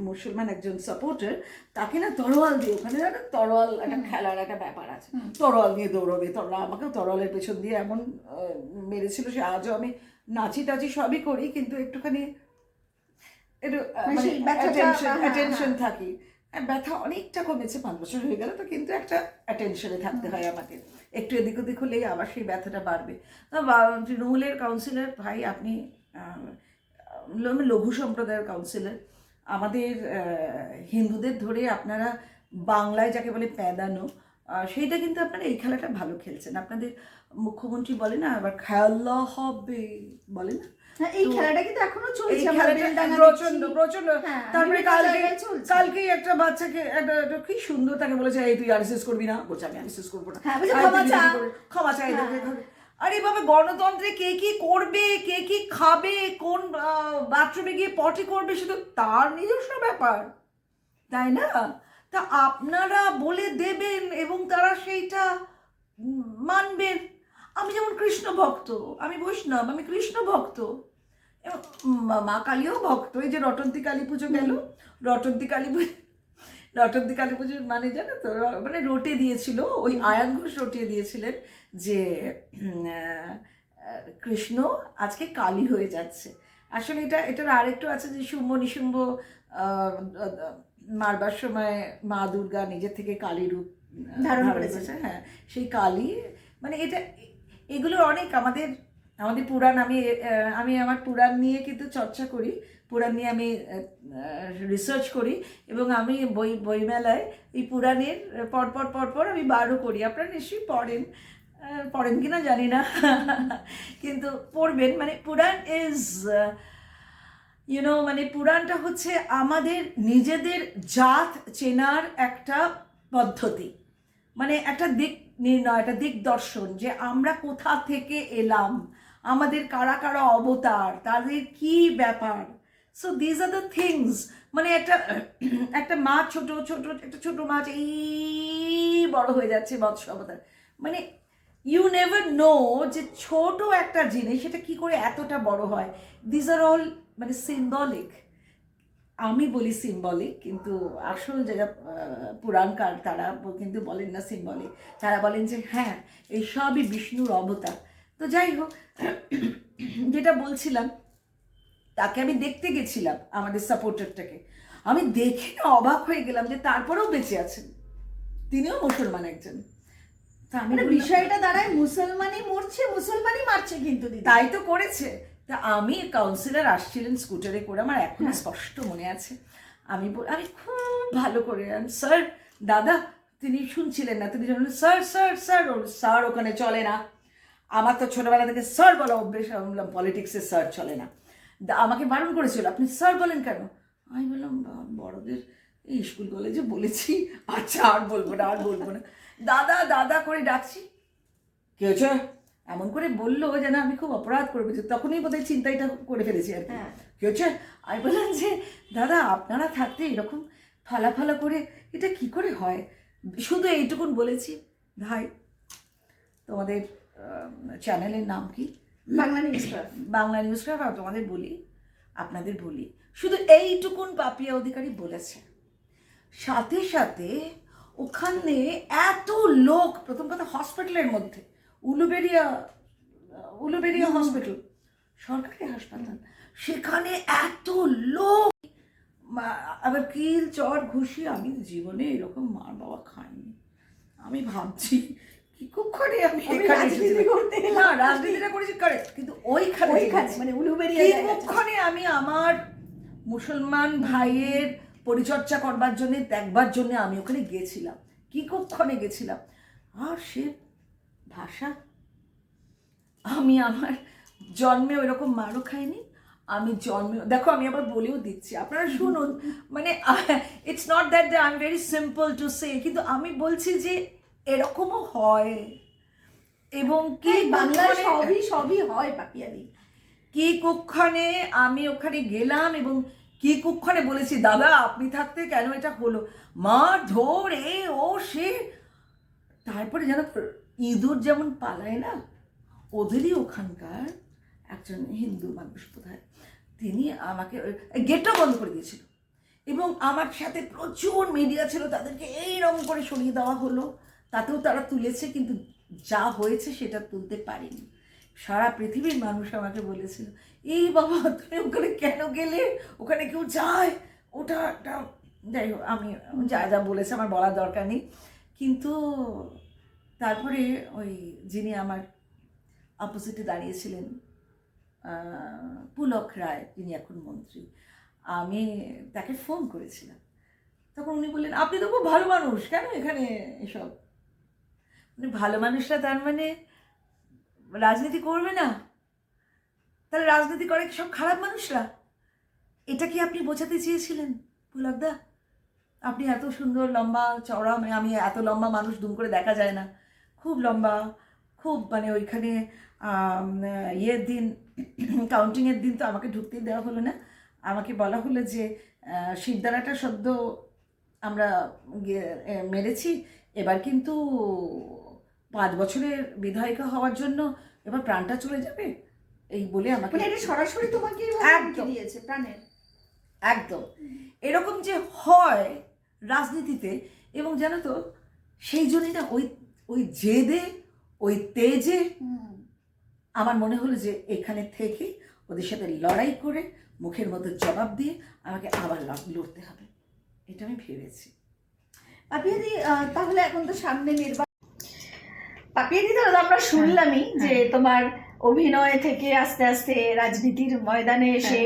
মুসলমান একজন সাপোর্টার, তাকে না তরোয়াল দিয়ে, ওখানে একটা তরোয়াল একটা খেলার একটা ব্যাপার আছে, তরোয়াল নিয়ে দৌড়বে, আমাকেও তরোয়ালের পেছন দিয়ে এমন মেরেছিল, সে আজও আমি নাচি টাচি সবই করি, কিন্তু একটুখানি একটু অ্যাটেনশন থাকি। ব্যথা অনেকটা কমেছে, 5 বছর হয়ে গেল তো, কিন্তু একটা অ্যাটেনশনে থাকতে হয় আমাকে, একটু এদিক ওদিক হলেই আবার সেই ব্যথাটা বাড়বে। তৃণমূলের কাউন্সিলর ভাই আপনি, লঘু সম্প্রদায়ের কাউন্সিলর, আমাদের হিন্দুদের ধরে আপনারা বাংলায় যাকে বলে প্যাদানো, সেইটা কিন্তু আপনারা এই খেলাটা ভালো খেলছেন। আপনাদের মুখ্যমন্ত্রী বলে না আবার খেলা হবে, বলে না, এই খেলাটা কিন্তু এখনো চলছে, প্রচন্ড প্রচন্ড। তারপরে কালকেই একটা বাচ্চাকে একটা কি সুন্দর তাকে বলেছে, এই তুই আরএসএস করবি না, বলছে আমি আরএসএস করবো না, ক্ষমা চাই। আরে বাবা, গণতন্ত্রে কে কি করবে, কে কি খাবে, কোন বাথরুমে গিয়ে পটি করবে, সেটা তার নিজস্ব ব্যাপার, তাই না? তা আপনারা বলে দেবেন এবং তারা সেইটা মানবেন। আমি যেমন কৃষ্ণ ভক্ত, আমি বৈষ্ণব, আমি কৃষ্ণ ভক্ত, মা কালীও ভক্ত। এই যে রটন্তী কালী পুজো গেল, রটন্তী কালী পুজোর মানে জানো তো, মানে রটে দিয়েছিল, ওই আয়ান ঘোষ রটিয়ে দিয়েছিলেন যে কৃষ্ণ আজকে কালী হয়ে যাচ্ছে। আসলে এটার আরেকটু আছে যে শুম্ভ নিশুম্ভ মারবার সময় মা দুর্গা নিজের থেকে কালী রূপ ধারণ করেছে। হ্যাঁ, সেই কালী মানে এগুলো অনেক আমাদের পুরাণ, আমি আমার পুরাণ নিয়ে কিন্তু চর্চা করি, পুরাণ নিয়ে আমি রিসার্চ করি, এবং আমি বইমেলায় এই পুরাণের পরপর আমি বারও করি। আপনারা নিশ্চয়ই পড়েন কিনা জানি না, কিন্তু পড়বেন। মানে পুরাণ ইজ মানে পুরাণটা হচ্ছে আমাদের নিজেদের জাত চেনার একটা পদ্ধতি, মানে একটা দিক নির্ণয়, একটা দিকদর্শন, যে আমরা কোথা থেকে এলাম, আমাদের কারা কারা অবতার, তাদের কি ব্যাপার। So these are the things. মানে একটা মাছ, একটা ছোট মাছ এই বড় হয়ে যাচ্ছে, মৎস্য অবতার। মানে ইউ নেভার নো যে ছোট একটা জিনিস সেটা কি করে এতটা বড় হয়। দিজ আর অল মানে সিম্বলিক। আমি বলি সিম্বলিক, কিন্তু আসল যারা পুরাণকার তারা কিন্তু বলেন না সিম্বলিক, তারা বলেন যে হ্যাঁ এই সবই বিষ্ণুর অবতার। তো যাই হোক, যেটা বলছিলাম, তাকে আমি দেখতে গেছিলাম, আমাদের সাপোর্টারটাকে আমি দেখে না অবাক হয়ে গেলাম যে তারপরেও বেঁচে আছেন, তিনিও মুসলমান একজন। মানে বিষয়টা দাঁড়ায় মুসলমানই মরছে, মুসলমানই মারছে, কিন্তু তাই তো করেছে। তা আমি কাউন্সিলর আসছিলেন স্কুটারে করে, আমার এখনো স্পষ্ট মনে আছে। আমি খুব ভালো করে, স্যার দাদা, তিনি শুনছিলেন না, তিনি জানলেন স্যার স্যার স্যার, স্যার ওখানে চলে না। আমার তো ছোটবেলা থেকে স্যার বলা অভ্যেস, আমি বললাম পলিটিক্সে স্যার চলে না। আমাকে বারণ করেছিল, আপনি স্যার বলেন কেন? আমি বললাম বড়দের এই স্কুল কলেজে বলেছি, আচ্ছা আর বলবো না। দাদা দাদা করে ডাকছি, কি হয়েছে এমন করে বললো যেন আমি খুব অপরাধ করে ফেলেছি, তখনই বোধহয় চিন্তাটা করে ফেলেছি আর কি। কি হচ্ছে? আমি বললাম যে দাদা আপনারা থাকতে এরকম ফালা করে এটা কি করে হয়। শুধু এইটুকুন বলেছি, ভাই তোমাদের চ্যানেলের নাম কি? Bangla news craft. তোমাদের বলি, আপনাদের বলি, শুধু এইটুকুন পাপিয়া অধিকারী বলেছে, সাথে সাথে ওখানে এত লোক, প্রথম কথা হসপিটালের মধ্যে, উলুবেড়িয়া হসপিটাল, সরকারি হাসপাতাল, সেখানে এত লোক, আবার কিল চর ঘুষি, আমি জীবনে এরকম মার বাবা খাইনি। আমি ভাবছি কি কুক্ষণে আমি রাজনীতিটা করেছি করে, কিন্তু ওইখানে মানে কুক্ষণে আমি আমার মুসলমান ভাইয়ের পরিচর্যা করবার জন্য, দেখবার জন্য আমি ওখানে গেছিলাম, কি কুক্ষণে গেছিলাম। আর সে ভাষা, আমি আমার জন্মে ওইরকম মারও খাইনি। আমি দেখো আমি আবার বলেও দিচ্ছি, আপনারা শুনুন, মানে it's not that I am very simple to say, কিন্তু আমি বলছি যে এরকমও হয়, এবং কি বাংলায় সবই হয় পাপিয়াদি। কি কুক্ষণে আমি ওখানে গেলাম, এবং কি কুক্ষণে বলেছি দাদা আপনি থাকতে কেন এটা হলো, মার ধরে ও সে। তারপরে জানো তো, ইঁদুর যেমন পালায় না, ওদেরই ওখানকার একজন হিন্দু মানুষ বোধহয়, তিনি আমাকে গেটটা বন্ধ করে দিয়েছিল এবং আমার সাথে প্রচুর মিডিয়া ছিল, তাদেরকে এইরকম করে সরিয়ে দেওয়া হলো, তাতেও তারা তুলেছে, কিন্তু যা হয়েছে সেটা তুলতে পারিনি। সারা পৃথিবীর মানুষ আমাকে বলেছিল, এই বাবা তুমি ওখানে কেন গেলে, ওখানে কেউ যায়, ওটা যাই হোক, আমি যা যা বলেছে আমার বলার দরকার নেই। কিন্তু তারপরে ওই যিনি আমার অপোজিটে দাঁড়িয়েছিলেন, পুলক রায়, যিনি এখন মন্ত্রী, আমি তাকে ফোন করেছিলাম, তখন উনি বললেন আপনি তো খুব ভালো মানুষ, কেন এখানে এসব, মানে ভালো মানুষরা তার মানে রাজনীতি করবে না, তাহলে রাজনীতি করে সব খারাপ মানুষরা, এটা কি আপনি বোঝাতে চেয়েছিলেন পুলকদা? আপনি এত সুন্দর লম্বা চওড়া, মানে আমি এত লম্বা মানুষ দুম করে দেখা যায় না, খুব লম্বা, খুব মানে ওইখানে ইয়ের দিন, কাউন্টিংয়ের দিন তো আমাকে ঢুকতেই দেওয়া হলো না, আমাকে বলা হলো যে শিরদাঁড়াটা সদ্য আমরা মেরেছি, এবার কিন্তু 5 বছরের বিধায়িকা হওয়ার জন্য এবার প্রাণটা চলে যাবে, এই বলে আমাকে, মানে এটা সরাসরি তোমাকে একদম দিয়েছে প্রাণের। একদম এরকম যে হয় রাজনীতিতে, এবং জানো তো সেই জন্যই না ওই জেদে, ওই তেজে আমার মনে হলো যে এখানে থেকে ওদের সাথে লড়াই করে মুখের মধ্যে জবাব দিয়ে আমাকে আবার লড়তে হবে, এটা আমি ভেবেছি। পাপিয়াদি, তাহলে এখন তো সামনে নির্বাচন, পাপিয়াদি তাহলে আমরা শুনলামই যে তোমার অভিনয় থেকে আস্তে আস্তে রাজনীতির ময়দানে এসে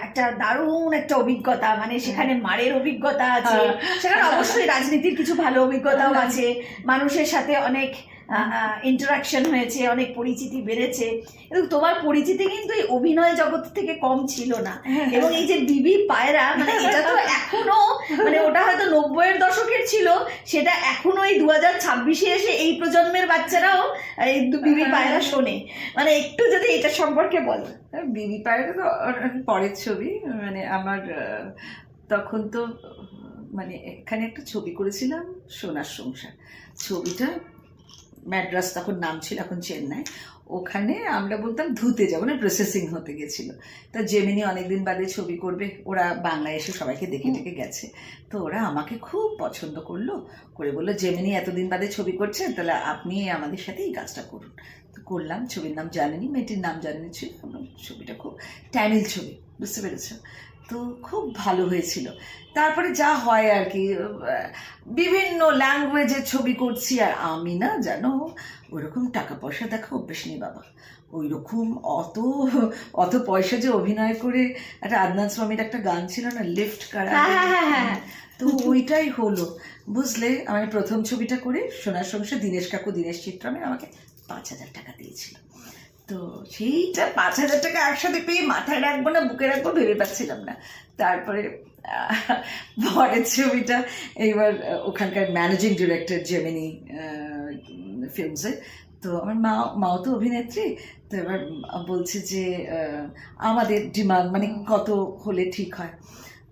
একটা দারুণ একটা অভিজ্ঞতা, মানে সেখানে মারের অভিজ্ঞতা আছে, সেখানে অবশ্যই রাজনীতির কিছু ভালো অভিজ্ঞতাও আছে, মানুষের সাথে অনেক ইন্টারাকশন হয়েছে, অনেক পরিচিতি বেড়েছে, এবং তোমার পরিচিতি কিন্তু এই অভিনয় জগৎ থেকে কম ছিল না। এবং এই যে বিবি পায়রা, মানে এটা তো এখনো, মানে ওটা হয়তো 90-এর দশকের ছিল, সেটা এখনো এই 2026-এ এসে এই প্রজন্মের বাচ্চারাও এই বিবি পায়রা শোনে, মানে একটু যদি এটা সম্পর্কে বলো। বিবি পায়রা তো পরের ছবি, মানে আমার তখন তো মানে এখানে একটা ছবি করেছিলাম সোনার সংসার, ছবিটা ম্যাড্রাস তখন নাম ছিল, এখন চেন্নাই, ওখানে আমরা বলতাম ধুতে যাবো না, প্রসেসিং হতে গেছিলো, তা জেমিনি অনেকদিন বাদে ছবি করবে, ওরা বাংলায় এসে সবাইকে দেখে দেখে গেছে, তো ওরা আমাকে খুব পছন্দ করলো, করে বললো জেমিনি এতদিন বাদে ছবি করছে, তাহলে আপনি আমাদের সাথে এই কাজটা করুন। তো করলাম, ছবির নাম জানেনি, মেয়েটির নাম জানেনি ছিল, ছবিটা খুব ট্যামিল ছবি, বুঝতে পেরেছ, তো খুব ভালো হয়েছিল। তারপরে যা হয় আর কি, বিভিন্ন ল্যাঙ্গুয়েজের ছবি করছি, আর আমি না জানো ওইরকম টাকা পয়সা দেখা অভ্যেস নেই বাবা, ওই রকম অত পয়সা যে অভিনয় করে, একটা আদনান স্বামীর একটা গান ছিল না, লিফট কারা, তো ওইটাই হলো, বুঝলে। আমি প্রথম ছবিটা করে সোনার সংসার, দীনেশ কাকু, দীনেশ চিত্রামে আমাকে 5,000 টাকা দিয়েছিল, তো সেইটা 5,000 টাকা একসাথে পেয়ে মাথায় রাখবো না বুকে রাখবো ভেবে পাচ্ছিলাম না। তারপরে পরের ছবিটা, এইবার ওখানকার ম্যানেজিং ডিরেক্টর জেমিনি ফিল্মসে, তো আমার মাও তো অভিনেত্রী, তো এবার বলছে যে আমাদের ডিমান্ড মানে কত হলে ঠিক হয়,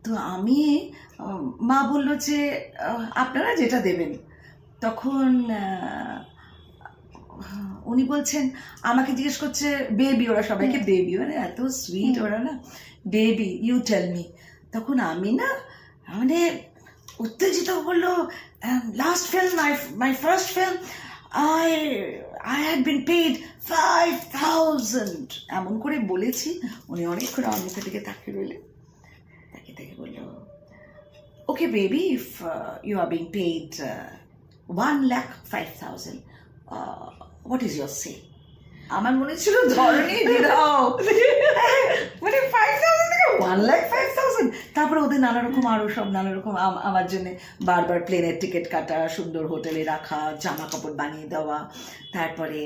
তো আমি মা বললো যে আপনারা যেটা দেবেন, তখন উনি বলছেন, আমাকে জিজ্ঞেস করছে বেবি, ওরা সবাইকে বেবি, মানে এত সুইট ওরা না, বেবি ইউ টেল মি, তখন আমি না মানে উত্তেজিত বললো, last film, my first film, I had been paid 5,000, এমন করে বলেছি। উনি অনেকক্ষণ আমার মুখের দিকে তাকিয়ে রইলেন, তাকিয়ে বললো, okay baby, if you are being paid 1,05,000, what is your say? আমার মনে ছিল ধরনি দিদাও, মানে 5,000 থেকে 1,05,000। তারপরে ওদের নানা রকম আরো সব নানা রকম আমার জন্য বারবার প্লেনের টিকিট কাটা, সুন্দর হোটেলে রাখা, জামা কাপড় বানিয়ে দেওয়া, তারপরে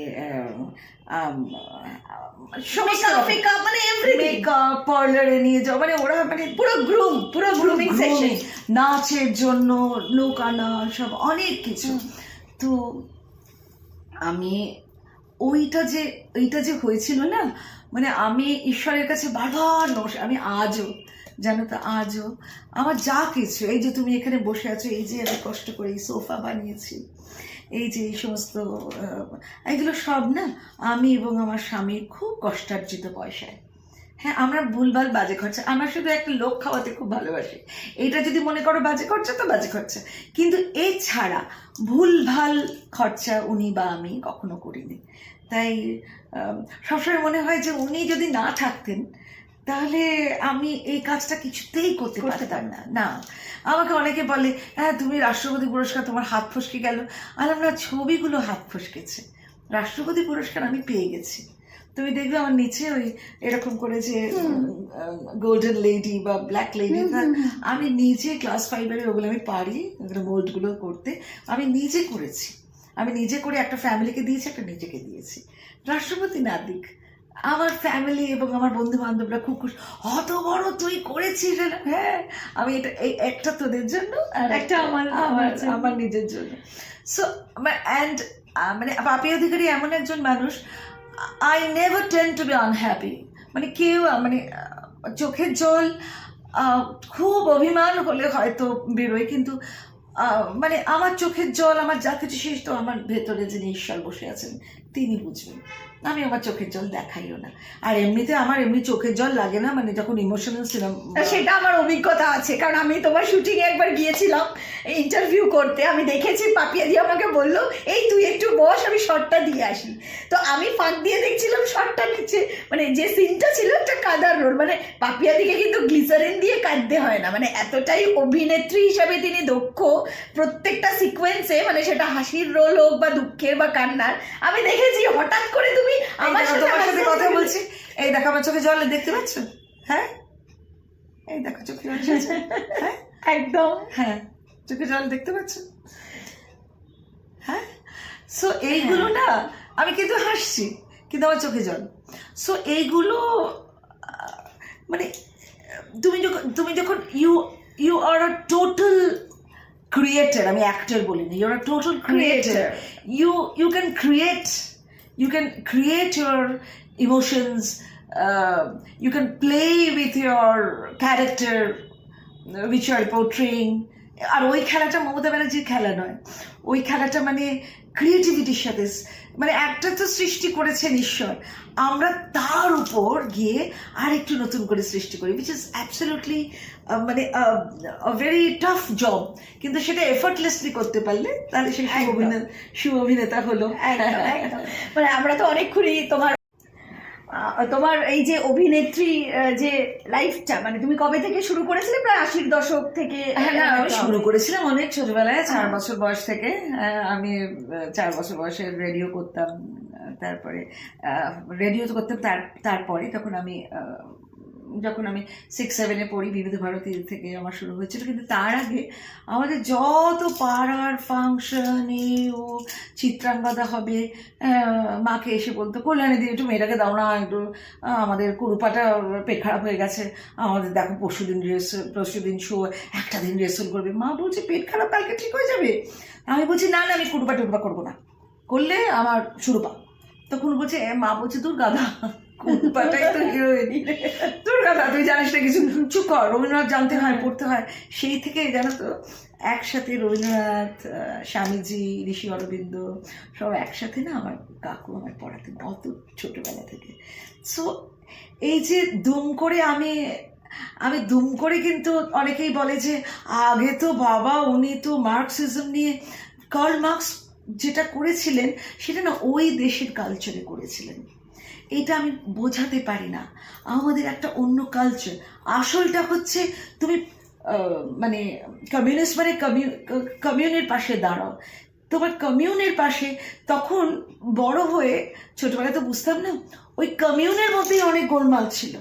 মেকআপ পার্লারে নিয়ে যাওয়া, মানে ওরা মানে পুরো গ্রুমিং সেকশন, নাচের জন্য লোক আনা, সব অনেক কিছু। তো আমি ওইটা যে হয়েছিল না, মানে আমি ঈশ্বরের কাছে বারবার আমি আজও জানো তো, আজও আমার যা কিছু, এই যে তুমি এখানে বসে আছো, এই যে আমি কষ্ট করে এই সোফা বানিয়েছি, এই যে এই সমস্ত এগুলো সব না আমি এবং আমার স্বামীর খুব কষ্টার্জিত পয়সায়। হ্যাঁ, আমরা ভুলভাল বাজে খরচা, আমরা শুধু একটা লোক খাওয়াতে খুব ভালোবাসি, এইটা যদি মনে করো বাজে খরচা তো বাজে খরচা, কিন্তু এছাড়া ভুলভাল খরচা উনি বা আমি কখনো করিনি। তাই সবসময় মনে হয় যে উনি যদি না থাকতেন তাহলে আমি এই কাজটা কিছুতেই করতে পারতাম না। না, আমাকে অনেকে বলে হ্যাঁ তুমি রাষ্ট্রপতি পুরস্কার, তোমার হাত ফসকে গেল। আর আমরা ছবিগুলো হাত ফসকেছে, রাষ্ট্রপতি পুরস্কার আমি পেয়ে গেছি। তুমি দেখবে আমার নিচে ওই এরকম করে যে গোল্ডেন লেডি বা ব্ল্যাক লেডি, আমি নিজে ক্লাস 5 ওগুলো আমি পারি, ওগুলো মোল্ডগুলো করতে আমি নিজে করেছি। আমি নিজে করে একটা ফ্যামিলিকে দিয়েছি, একটা নিজেকে দিয়েছি। রাষ্ট্রপতি না দিক, আমার ফ্যামিলি এবং আমার বন্ধু বান্ধবরা খুব খুশি, অত বড় তুই করেছিস। হ্যাঁ, আমি এটা একটা তোদের জন্য আর একটা আমার নিজের জন্য। সো অ্যান্ড মানে পাপিয়া অধিকারী এমন একজন মানুষ, I never tend two B unhappy. মানে কেউ মানে চোখের জল খুব অভিমান হলে হয়তো বেরোয়, কিন্তু মানে আমার চোখের জল আমার যা কিছু শেষ, তো আমার ভেতরে যিনি ঈশ্বর বসে আছেন তিনি বুঝবেন। আমি আমার চোখের জল দেখাইও না, আর এমনিতে আমার এমনি চোখের জল লাগে না, মানে যখন ইমোশনাল ছিলাম। সেটা আমার অভিজ্ঞতা আছে, কারণ আমি তোমার শুটিংয়ে একবার গিয়েছিলাম ইন্টারভিউ করতে, আমি দেখেছি পাপিয়া দি আমাকে বললো এই তুই একটু বস, আমি শটটা দিয়ে আসি। তো আমি ফাঁক দিয়ে দেখছিলাম শটটা নিচ্ছে, মানে যে সিনটা ছিল একটা কাদার রোল, মানে পাপিয়া দিকে কিন্তু গ্লিসারিন দিয়ে কাঁদতে হয় না, মানে এতটাই অভিনেত্রী হিসাবে তিনি দক্ষ। প্রত্যেকটা সিকোয়েন্সে, মানে সেটা হাসির রোল হোক বা দুঃখের বা কান্নার, আমি দেখেছি হঠাৎ করে তুমি আমার সাথে কথা বলছি, এই দেখো আমার চোখে জল দেখতে পাচ্ছ? হ্যাঁ, এই দেখো চোখে জল, হ্যাঁ একদম, হ্যাঁ চোখে জল দেখতে পাচ্ছ? হ্যাঁ, সো এইগুলো না, আমি কিন্তু হাসছি কিন্তু আমার চোখে জল। সো এইগুলো মানে তুমি যখন you are a total creator, আমি অ্যাক্টর বলিনি, you are a total creator. You can create your emotions, you can play with your character which you are portraying. আর ওই খেলাটা মমতা ব্যানার্জির খেলা নয়, ওই খেলাটা মানে ক্রিয়েটিভিটির সাথে, মানে একটা তো সৃষ্টি করেছেন ঈশ্বর, আমরা তার উপর গিয়ে আর একটু নতুন করে সৃষ্টি করি, which is absolutely মানে ভেরি টাফ জব, কিন্তু সেটা এফর্টলেসলি করতে পারলে তাহলে সে শুভ অভিনেতা হলো। মানে আমরা তো অনেকক্ষণই তোমার এই যে অভিনেত্রী যে লাইফটা, মানে তুমি কবে থেকে শুরু করেছিলে? প্রায় 80-র দশক থেকে? হ্যাঁ, আমি শুরু করেছিলাম অনেক ছোটবেলায়, 4 বছর বয়স থেকে। আমি 4 বছর বয়সে রেডিও করতাম, তারপরে রেডিও করতাম, তারপরে যখন আমি 6-7-এ পড়ি, বিবিধ ভারতী থেকে আমার শুরু হয়েছিল। কিন্তু তার আগে আমাদের যত পাড়ার ফাংশন, ও চিত্রাঙ্গদা হবে, মাকে এসে বলতো কল্যাণী দিয়ে একটু মেয়েটাকে দাও না, একটু আমাদের কুরুপাটা পেট খারাপ হয়ে গেছে, আমাদের দেখো পরশুদিন শো, একটা দিন রিহার্সাল করবে। মা বলছে পেট খারাপ, কালকে ঠিক হয়ে যাবে। আমি বলছি না আমি কুরুপা টুরুপা করবো না, করলে আমার শুরুপা। তখন বলছে মা বলছে তোর গাধা, কুরুপাটাই তো হিরোইন, তোর গাধা, তুই জানিস না কিছু, চুপ কর, রবীন্দ্রনাথ জানতে হয়, পড়তে হয়। সেই থেকে জানো তো একসাথে রবীন্দ্রনাথ, স্বামীজি, ঋষি অরবিন্দ সব একসাথে না আমার কাকু আমার পড়াতেন অত ছোটবেলা থেকে। সো এই যে দুম করে আমি দুম করে, কিন্তু অনেকেই বলে যে আগে তো বাবা উনি তো মার্কসিজম নিয়ে, কার্ল মার্কস যেটা করেছিলেন সেটা না ওই দেশের কালচারে করেছিলেন, এটা আমি বোঝাতে পারি না। আমাদের একটা অন্য কালচার, আসলটা হচ্ছে তুমি মানে কমিউনিস্ট মানে কমিউনের পাশে দাঁড়াও, তোমার কমিউনের পাশে। তখন বড় হয়ে ছোটবেলায় তো বুঝতাম না, ওই কমিউনের মধ্যেই অনেক গোলমাল ছিল।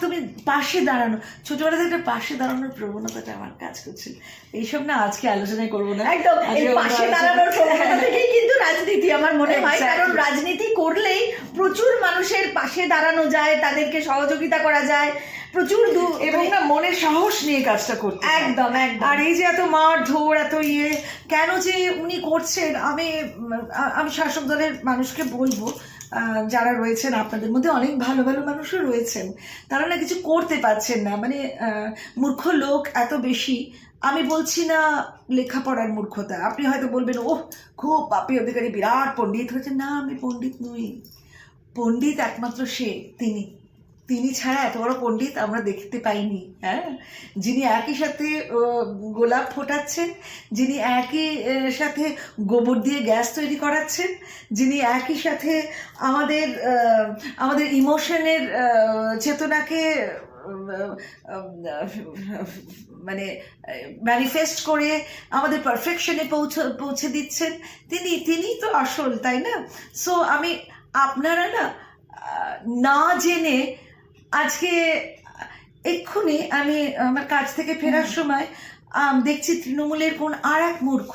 তুমি পাশে দাঁড়ানো, ছোটবেলা থেকে পাশে দাঁড়ানোর প্রবণতাটা আমার কাজ করছিল। এইসব না আজকে আলোচনায় করবো না, একদম পাশে দাঁড়ানোর প্রবণতা থেকেই কিন্তু রাজনীতি আমার মনে হয়, কারণ রাজনীতি করলেই প্রচুর মানুষের পাশে দাঁড়ানো যায়, তাদেরকে সহযোগিতা করা যায়, প্রচুর এবং না মনের সাহস নিয়ে কাজটা করতে। একদম। আর এই যে এত মার ধর, এত কেন যে উনি করছেন, আমি শাসক দলের মানুষকে বলবো, যারা রয়েছেন আপনাদের মধ্যে অনেক ভালো ভালো মানুষও রয়েছেন, তারা না কিছু করতে পারছেন না, মানে মূর্খ লোক এত বেশি, আমি বলছি না লেখাপড়ার মূর্খতা, আপনি হয়তো বলবেন ওহ খুব বাপি অধিকারী বিরাট পণ্ডিত হয়েছে। না, আমি পণ্ডিত নই। পণ্ডিত একমাত্র তিনি ছাড়া এত বড় পণ্ডিত আমরা দেখতে পাইনি। হ্যাঁ, যিনি একই সাথে গোলাপ ফোটাচ্ছেন, যিনি একই সাথে গোবর দিয়ে গ্যাস তৈরি করাচ্ছেন, যিনি একই সাথে আমাদের ইমোশনের চেতনাকে মানে ম্যানিফেস্ট করে আমাদের পারফেকশনে পৌঁছে দিচ্ছেন, তিনি তো আসল, তাই না? সো আপনারা না জেনে আজকে এক্ষুনি আমি আমার কাজ থেকে ফেরার সময় দেখছি তৃণমূলের কোন আর এক মূর্খ,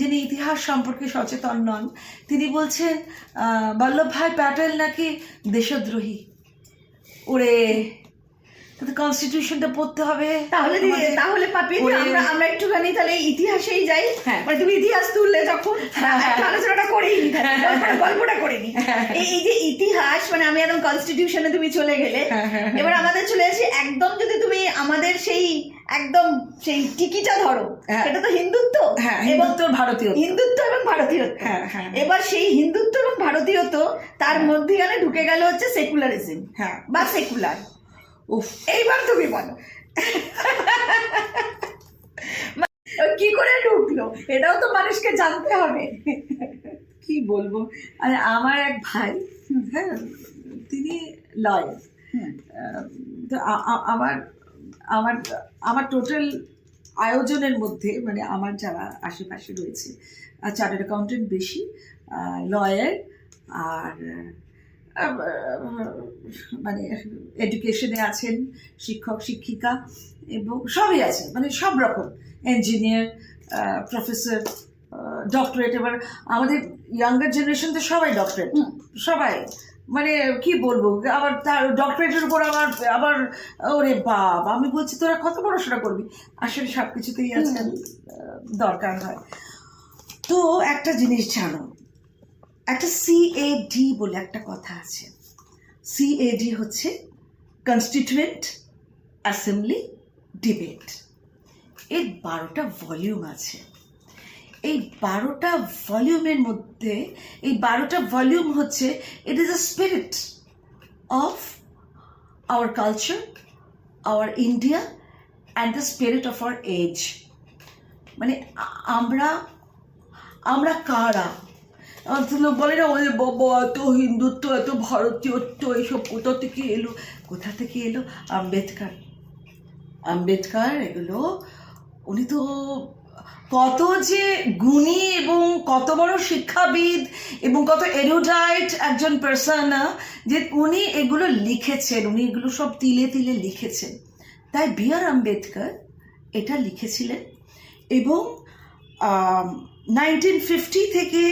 যিনি ইতিহাস সম্পর্কে সচেতন নন, তিনি বলছেন বল্লভভাই প্যাটেল নাকি দেশদ্রোহী। ওরে, কনস্টিটিউশনটা পড়তে হবে তাহলে তাহলে পাপি আমরা একটুখানি তাহলে ইতিহাসেই যাই। মানে তুমি ইতিহাস তুললে যখন আলোচনাটা করেই নি, গল্পটা করে নি। এই যে ইতিহাস, মানে আমি একদম কনস্টিটিউশনে তুমি চলে গেলে, এবার আমাদের চলে আসি একদম, যদি তুমি আমাদের সেই একদম সেই টিকিটা ধরো, এটা তো হিন্দুত্ব এবং হিন্দুত্ব এবং ভারতীয়ত্ব। এবার সেই হিন্দুত্ব এবং ভারতীয়ত্ব তার মধ্যখানে ঢুকে গেল হচ্ছে সেকুলারিজম বা সেকুলার। এইবার তুমি বলো কি করে ঢুকলো, এটাও তো মানুষকে জানতে হবে। কি বলবো, আরে আমার এক ভাই, হ্যাঁ, তিনি লয়ার। তো আমার টোটাল আয়োজনের মধ্যে, মানে আমার যারা আশেপাশে রয়েছে, চার্টার্ড অ্যাকাউন্টেন্ট বেশি, লয়ার, আর মানে এডুকেশনে আছেন শিক্ষক শিক্ষিকা এবং সবই আছে, মানে সব রকম, ইঞ্জিনিয়ার, প্রফেসর, ডক্টরেট। এবার আমাদের ইয়াঙ্গার জেনারেশন তো সবাই ডক্টরেট, সবাই, মানে কি বলবো, আবার তার ডক্টরেটের উপর আবার ওরে বাপ, আমি বলছি তোরা কত পড়াশোনা করবি। আসলে সব কিছুতেই আজকাল দরকার হয়। তো একটা জিনিস জানো, একটা CAD বলে একটা কথা আছে। CAD হচ্ছে কনস্টিটিউয়েন্ট অ্যাসেম্বলি ডিবেট। এর 12টা ভলিউম আছে। এই 12টা ভলিউমের মধ্যে, এই 12টা ভলিউম হচ্ছে, it is a spirit of our culture, our India and the spirit of our age. মানে আমরা কারা, লোক বলে না ওই বাবা এত হিন্দুত্ব, এত ভারতীয়ত্ব, এইসব কোথা থেকে এলো? আম্বেদকর এগুলো, উনি তো কত যে গুণী এবং কত বড় শিক্ষাবিদ এবং কত এরুডাইট একজন পার্সন, যে উনি এগুলো লিখেছেন, উনি এগুলো সব তিলে তিলে লিখেছেন। তাই B.R. আম্বেদকর এটা লিখেছিলেন এবং 1950 থেকে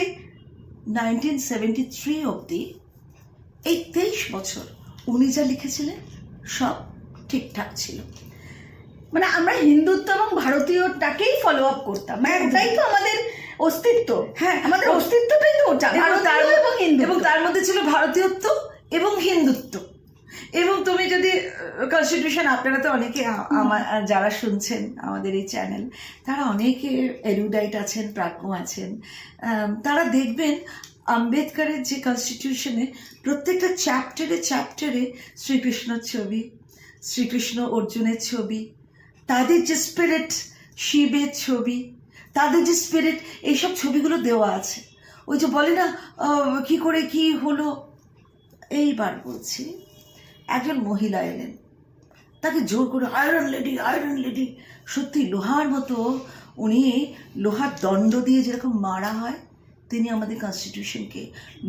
1973 অবধি এই 23 বছর উনি যা লিখেছিলেন সব ঠিকঠাক ছিল। মানে আমরা হিন্দুত্ব এবং ভারতীয়টাকেই ফলো আপ করতাম, মানে ওটাই তো আমাদের অস্তিত্ব। হ্যাঁ, আমাদের অস্তিত্বটাই তো ওটা, এবং তার মধ্যে ছিল ভারতীয়ত্ব এবং হিন্দুত্ব। এবং তুমি যদি কনস্টিটিউশন, আপনারা তো অনেকে, যারা শুনছেন আমাদের এই চ্যানেল, তারা অনেকে এরুডাইট আছেন, প্রাজ্ঞ আছেন, তারা দেখবেন আম্বেদকরের যে কনস্টিটিউশনে প্রত্যেকটা চ্যাপ্টারে শ্রীকৃষ্ণর ছবি, শ্রীকৃষ্ণ অর্জুনের ছবি, তাদের যে স্পিরিট, শিবের ছবি, তাদের যে স্পিরিট, এইসব ছবিগুলো দেওয়া আছে। ওই যে বলে না কি করে কি হলো। এইবার বলছি, একজন মহিলা এলেন, তাকে জোর করে আয়রন লেডি, সত্যি লোহার মতো, উনি লোহার দণ্ড দিয়ে যেরকম মারা হয়, তিনি আমাদের কনস্টিটিউশনকে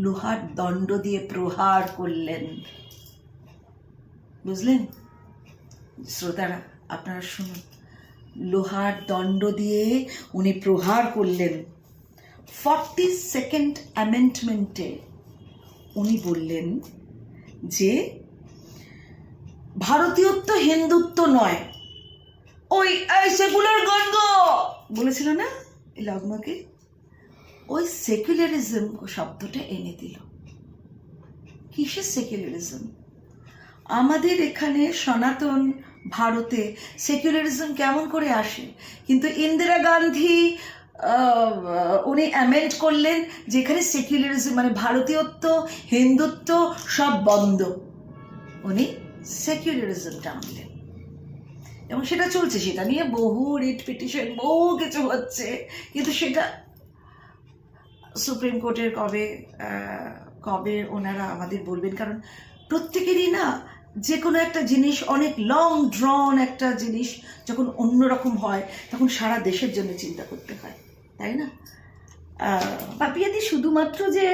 লোহার দণ্ড দিয়ে প্রহার করলেন। বুঝলেন শ্রোতারা, আপনারা শুনুন, লোহার দণ্ড দিয়ে উনি প্রহার করলেন। 42nd অ্যামেন্ডমেন্টে উনি বললেন যে ভারতীয়ত্ব হিন্দুত্ব নয়, ওই সেকুলার গন্ধ বলেছিল না এই লগ্নকে, ওই সেকুলারিজম শব্দটা এনে দিল। কিসের সেকুলারিজম? আমাদের এখানে সনাতন ভারতে সেকুলারিজম কেমন করে আসে, কিন্তু ইন্দিরা গান্ধী উনি অ্যামেন্ড করলেন যেখানে সেকুলারিজম মানে ভারতীয়ত্ব হিন্দুত্ব সব বন্ধ, উনি সেকুলারিজমটা আনলেন এবং সেটা চলছে। সেটা নিয়ে বহু রিট পিটিশন বহু কিছু হচ্ছে, কিন্তু সেটা সুপ্রিম কোর্টের কবে ওনারা আমাদের বলবেন। কারণ প্রত্যেকেরই না যে কোনো একটা জিনিস অনেক লং ড্রন একটা জিনিস যখন অন্যরকম হয় তখন সারা দেশের জন্য চিন্তা করতে হয়, তাই না? পাপিয়াদি, শুধুমাত্র যে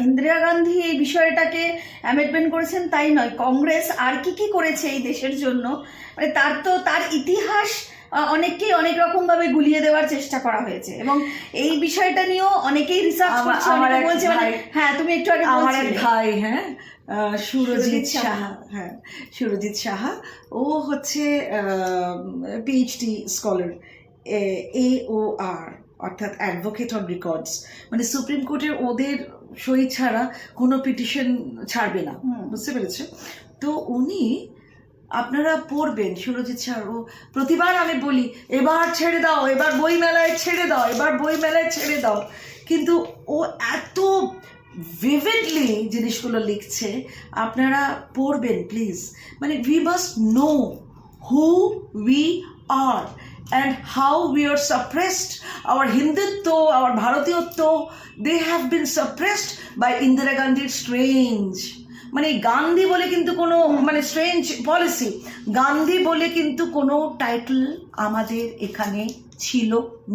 ইন্দিরা গান্ধী এই বিষয়টাকে অ্যামেন্ডমেন্ট করেছেন তাই নয়, কংগ্রেস আর কি কি করেছে এই দেশের জন্য, মানে তার ইতিহাস অনেককেই অনেক রকম ভাবে গুলিয়ে দেওয়ার চেষ্টা করা হয়েছে এবং এই বিষয়টা নিয়েও অনেকেই রিসার্চ করছে, অনেকে বলছে মানে হ্যাঁ তুমি একটু আগে আমার এক বলছিলে। ভাই, হ্যাঁ, সুরজিৎ সাহা, হ্যাঁ সুরজিৎ সাহা, ও হচ্ছে পিএইচডি স্কলার, AOR অর্থাৎ অ্যাডভোকেট অন রেকর্ডস, মানে সুপ্রিম কোর্টের ওদের সই ছাড়া কোনো পিটিশন ছাড়বে না, বুঝতে পেরেছে? তো উনি, আপনারা পড়বেন সুরজিৎ স্যার, ও প্রতিবার আমি বলি এবার ছেড়ে দাও, এবার বইমেলায় ছেড়ে দাও, এবার বইমেলায় ছেড়ে দাও, কিন্তু ও এত ভিভিডলি জিনিসগুলো লিখছে, আপনারা পড়বেন প্লিজ। মানে we must know who we are and how we are suppressed, our Hindutva, our Bharatiyatva, they have been suppressed by Indira Gandhi's strange, মানে গান্ধী বলে কিন্তু কোনো মানে স্ট্রেঞ্জ পলিসি, গান্ধী বলে কিন্তু কোনো টাইটেল আমাদের এখানে ছিল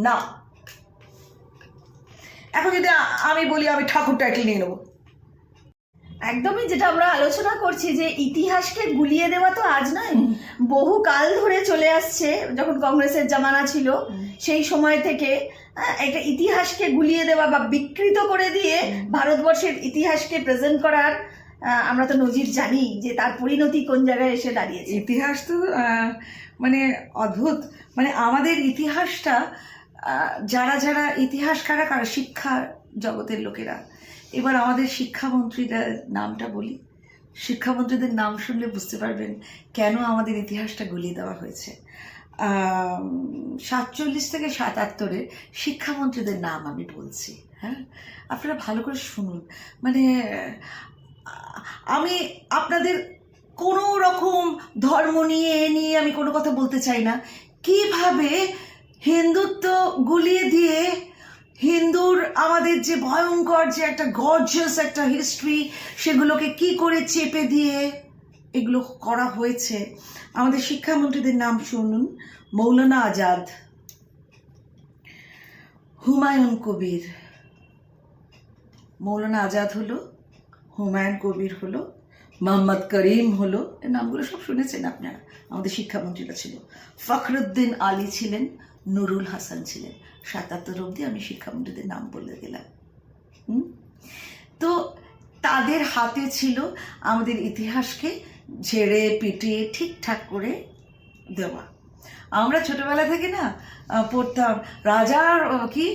না। এখন যদি আমি বলি আমি ঠাকুর টাইটেল নিয়ে নেবো, একদমই যেটা আমরা আলোচনা করছি যে ইতিহাসকে গুলিয়ে দেওয়া তো আজ নয়, বহু কাল ধরে চলে আসছে। যখন কংগ্রেসের জামানা ছিল সেই সময় থেকে একটা ইতিহাসকে গুলিয়ে দেওয়া বা বিকৃত করে দিয়ে ভারতবর্ষের ইতিহাসকে প্রেজেন্ট করার আমরা তো নজির জানি যে তার পরিণতি কোন জায়গায় এসে দাঁড়িয়েছে। ইতিহাস তো মানে অদ্ভুত, মানে আমাদের ইতিহাসটা যারা যারা ইতিহাস কারা শিক্ষা জগতের লোকেরা, এবার আমাদের শিক্ষামন্ত্রীদের নামটা বলি, শিক্ষামন্ত্রীদের নাম শুনলে বুঝতে পারবেন কেন আমাদের ইতিহাসটা গুলিয়ে দেওয়া হয়েছে। 47 থেকে 77 শিক্ষামন্ত্রীদের নাম আমি বলছি, হ্যাঁ আপনারা ভালো করে শুনুন। মানে আমি আপনাদের কোনো রকম ধর্ম নিয়ে আমি কোনো কথা বলতে চাই না, কিভাবে হিন্দুত্ব গুলিয়ে দিয়ে হিন্দুর আমাদের যে ভয়ঙ্কর যে একটা গর্জিয়াস একটা হিস্ট্রি সেগুলোকে কি করে চেপে দিয়ে এগুলো করা হয়েছে। আমাদের শিক্ষামন্ত্রীদের নাম শুনুন: মৌলানা আজাদ, হুমায়ুন কবির, মৌলানা আজাদ হলো, হুমায়ুন কবির হলো, মোহাম্মদ করিম হলো, এই নামগুলো সব শুনেছেন আপনারা, আমাদের শিক্ষামন্ত্রীরা ছিল। ফখরুদ্দিন আলী ছিলেন, নুরুল হাসান ছিলেন। 77 অবধি আমি শিক্ষামন্ত্রীদের নাম বলে গেলাম। তো তাদের হাতে ছিল আমাদের ইতিহাসকে ঝেড়ে পিটিয়ে ঠিকঠাক করে দেওয়া। আমরা ছোটবেলা থেকে না পড়তাম, রাজার কি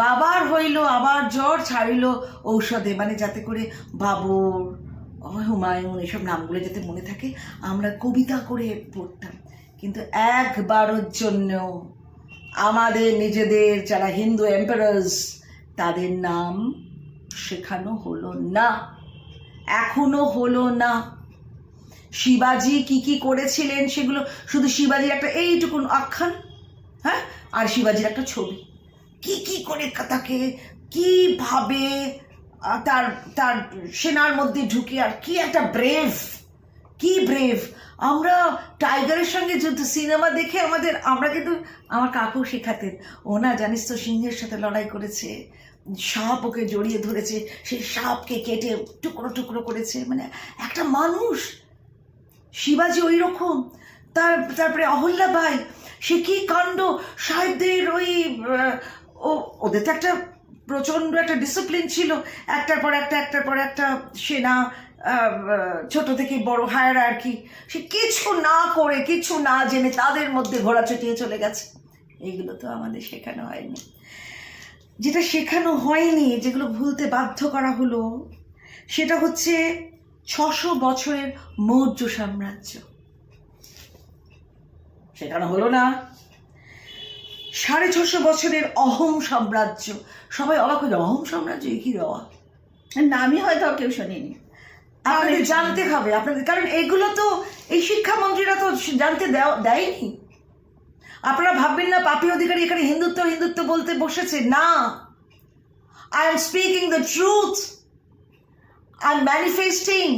বাবার হইল আবার জ্বর ছাড়িল ঔষধে, মানে যাতে করে বাবর হুমায়ুন এসব নামগুলো যাতে মনে থাকে, আমরা কবিতা করে পড়তাম। কিন্তু একবারের জন্য আমাদের নিজেদের যারা হিন্দু এম্পারার্স তাদের নাম শেখানো হলো না, এখনো হলো না। শিবাজি কি কি করেছিলেন সেগুলো, শুধু শিবাজির একটা এইটুকুন আখ্যান, হ্যাঁ, আর শিবাজির একটা ছবি, কি কি করে তাকে কিভাবে তার তার সেনার মধ্যে ঢুকে, আর কি একটা ব্রেভ, কি ব্রেভ। আমরা টাইগারের সঙ্গে যুদ্ধ সিনেমা দেখে আমরা কিন্তু, আমার কাকু শেখাতেন, ও না জানিস তো সিংহের সাথে লড়াই করেছে, সাপ ওকে জড়িয়ে ধরেছে, সেই সাপকে কেটে টুকরো টুকরো করেছে, মানে একটা মানুষ। শিবাজি ওই রকম, তারপরে অহল্যাবাই, সে কি কাণ্ড, সাহেবদের ওদের তো একটা প্রচন্ড একটা ডিসিপ্লিন ছিল, একটার পর একটা সেনা, ছোট থেকে বড় হায়ারার্কি, সে কিছু না করে কিছু না জেনে তাদের মধ্যে ঘোড়া ছুটিয়ে চলে গেছে। এইগুলো তো আমাদের শেখানো হয়নি। যেটা শেখানো হয়নি, যেগুলো ভুলতে বাধ্য করা হলো, সেটা হচ্ছে 600 বছরের মৌর্য সাম্রাজ্য। সেখানে হলো না। 650 বছরের অহোম সাম্রাজ্য, সবাই অবাক হয়ে যায়, অহোম সাম্রাজ্য কি দেওয়া, নামই হয়তো কেউ শোনেনি। আপনাদের জানতে হবে আপনাদের, কারণ এগুলো তো এই শিক্ষামন্ত্রীরা তো জানতে দেয়নি। আপনারা ভাববেন না পাপী অধিকারী এখানে হিন্দুত্ব হিন্দুত্ব বলতে বসেছে, না। I am speaking the truth. I'm manifesting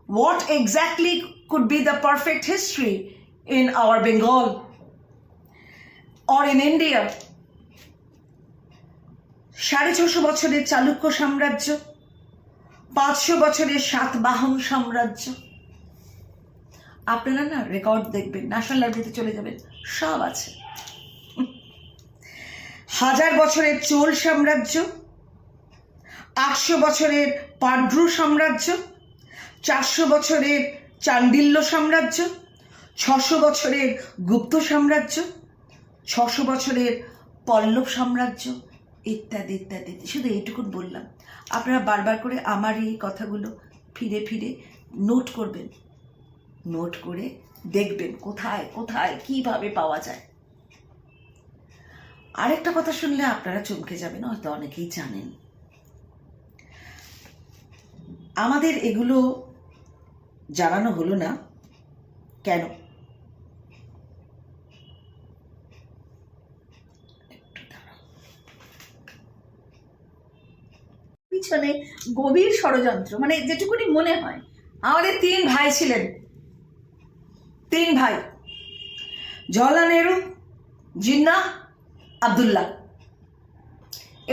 what exactly could be the perfect history in our Bengal or in India. 650 বছরের চালুক্য সাম্রাজ্য, 500 বছরের সাতবাহন সাম্রাজ্য। আপনারা না রেকর্ড দেখবেন, ন্যাশনাল লাইব্রেরিতে চলে যাবেন, সব আছে। 1000 বছরের চোল সাম্রাজ্য, 800 বছরের পাড্রু সাম্রাজ্য, 400 বছরের চান্ডিল্য সাম্রাজ্য, 600 বছরের গুপ্ত সাম্রাজ্য, 600 বছরের পল্লব সাম্রাজ্য, ইত্যাদি ইত্যাদি। শুধু এইটুকুন বললাম, আপনারা বারবার করে আমার এই কথাগুলো ফিরে ফিরে নোট করবেন, নোট করে দেখবেন কোথায় কোথায় কিভাবে পাওয়া যায়। আরেকটা কথা শুনলে আপনারা চমকে যাবেন, হয়তো অনেকেই জানেন, আমাদের এগুলো জানানো হলো না কেন? পিছনে গভীর ষড়যন্ত্র, মানে যেটুকুনি মনে হয়। আমাদের 3 ভাই ছিলেন, 3 ভাই, জওহরলাল নেহরু, জিন্নাহ, আব্দুল্লাহ।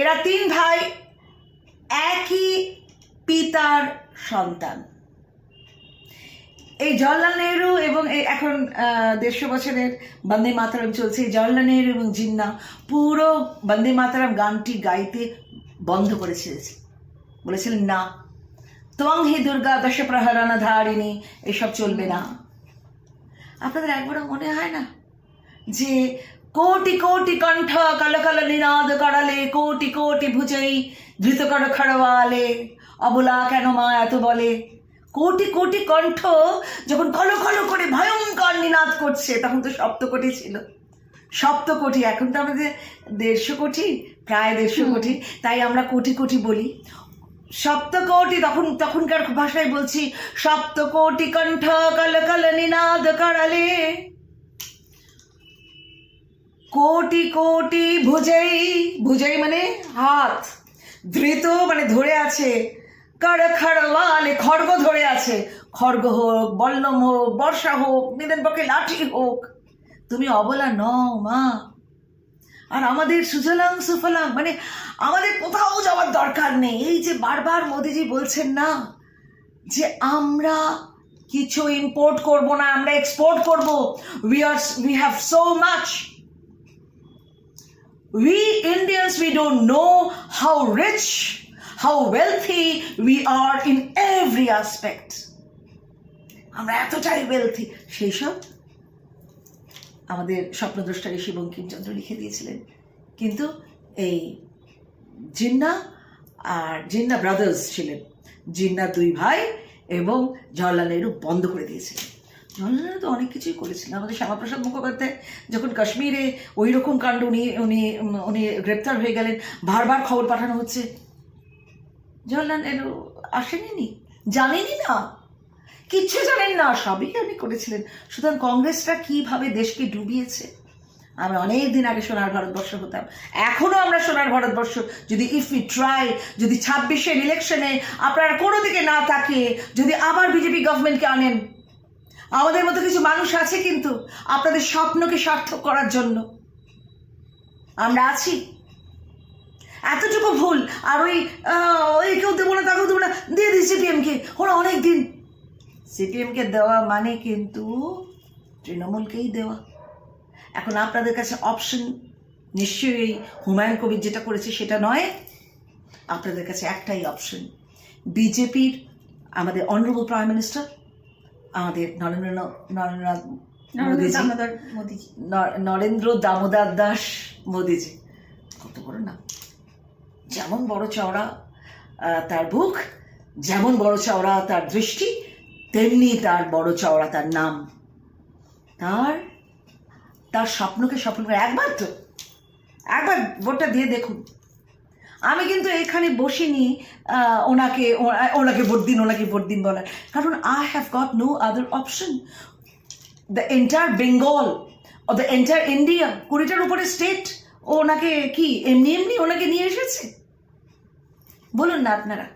এরা 3 ভাই একই পিতার সন্তান। এই জওহরলাল নেহরু এবং এখন 150 বছরের বন্দে মাতরম চলছে, জওহরলাল নেহরু এবং জিন্নাহ পুরো বন্দে মাতরম গানটি গাইতে বন্ধ করেছিলেন, বলেছিলেন না, ত্বং হি দুর্গা দশ প্রহরণ ধারিণী, এসব চলবে না। আপনাদের একবারও মনে হয় না যে কোটি কোটি কণ্ঠ কল কল নিনাদ করালে, কোটি কোটি ভুজই ধৃত কর খড়ওয়ালে, অবলা কেন মা এত বলে, কোটি কোটি কণ্ঠ যখন কল কল করে ভয়ঙ্কর নিনাদ করছে, তখন তো সপ্তকোটি ছিল, সপ্তকোটি। এখন তো আমাদের 150 কোটি, প্রায় 150 কোটি, তাই আমরা কোটি কোটি বলি। সপ্তকোটি, তখনকার ভাষায় বলছি, সপ্তকোটি কণ্ঠ কল কল নিনাদ করালে, কোটি কোটি ভুজই, ভুজই মানে হাত, ধৃত মানে ধরে আছে, কর খড়ওয়ালে খড়গ ধরে আছে, খড়গ হোক, বল্লম হোক, বর্ষা হোক, নিদেন পক্ষে লাঠি হোক, তুমি অবলা নও মা। আর আমাদের সুজলাং সুফলাং, মানে আমাদের কোথাও যাওয়ার দরকার নেই। এই যে বারবার মোদিজি বলছেন না যে আমরা কিছু ইম্পোর্ট করব না, আমরা এক্সপোর্ট করব, we have so much. We Indians, we don't know how rich, how wealthy we are in every aspect. আমরা এতটাই ওয়েলথি, সেই সব আমাদের স্বপ্নদ্রষ্টা ঋষি বঙ্কিমচন্দ্র লিখে দিয়েছিলেন। কিন্তু এই জিন্নাহ আর জিন্নাহ ব্রাদার্স ছিলেন, জিন্নাহ 2 ভাই এবং জওহরলাল নেহরু বন্ধ করে দিয়েছিলেন। জওহরলাল নেহরু তো অনেক কিছুই করেছিলেন। আমাদের শ্যামাপ্রসাদ মুখোপাধ্যায় যখন কাশ্মীরে ওই রকম কাণ্ড উনি গ্রেপ্তার হয়ে গেলেন, বারবার খবর পাঠানো হচ্ছে, জওহরলাল নেহরু আসেনি, জানেনি না, কিচ্ছু জানেন না, সবই উনি করেছিলেন। সুতরাং কংগ্রেসটা কিভাবে দেশকে ডুবিয়েছে, আমরা অনেক দিন আগে সোনার ভারতবর্ষ হতাম, এখনো আমরা সোনার ভারতবর্ষ। যদি ইফ ইউ ট্রাই, যদি 26-এর ইলেকশনে আপনারা কোনো দিকে না তাকিয়ে যদি আবার বিজেপি গভর্নমেন্টকে আনেন, আমাদের মতো কিছু মানুষ আছে কিন্তু আপনাদের স্বপ্নকে সার্থক করার জন্য, আমরা আছি। এতটুকু ভুল, আর ওই কেউ দেবো না, তাকেও দেবো না, দিয়ে দিই সিপিএমকে, ওরা অনেক দিন। সিপিএমকে দেওয়া মানে কিন্তু তৃণমূলকেই দেওয়া। এখন আপনাদের কাছে অপশন নিশ্চয়ই হুমায়ুন কবির যেটা করেছে সেটা নয়, আপনাদের কাছে একটাই অপশন, বিজেপির আমাদের অনারেবল প্রাইম মিনিস্টার, আমাদের নরেন্দ্র দামোদর দাস মোদিজি। কত বড় না, যেমন বড় চওড়া তার বুক, যেমন বড় চওড়া তার দৃষ্টি, তেমনি তার বড় চওড়া তার নাম। তার তার স্বপ্নকে সফল করে একবার ভোটটা দিয়ে দেখুন। আমি কিন্তু এখানে বসিনি ওনাকে ভোট দিন বলার, কারণ I have got no other option. The entire Bengal ও দ্য এন্টায়ার ইন্ডিয়া, 20টার উপরে স্টেট ওনাকে কি এমনি ওনাকে নিয়ে এসেছে? বলুন না আপনারা।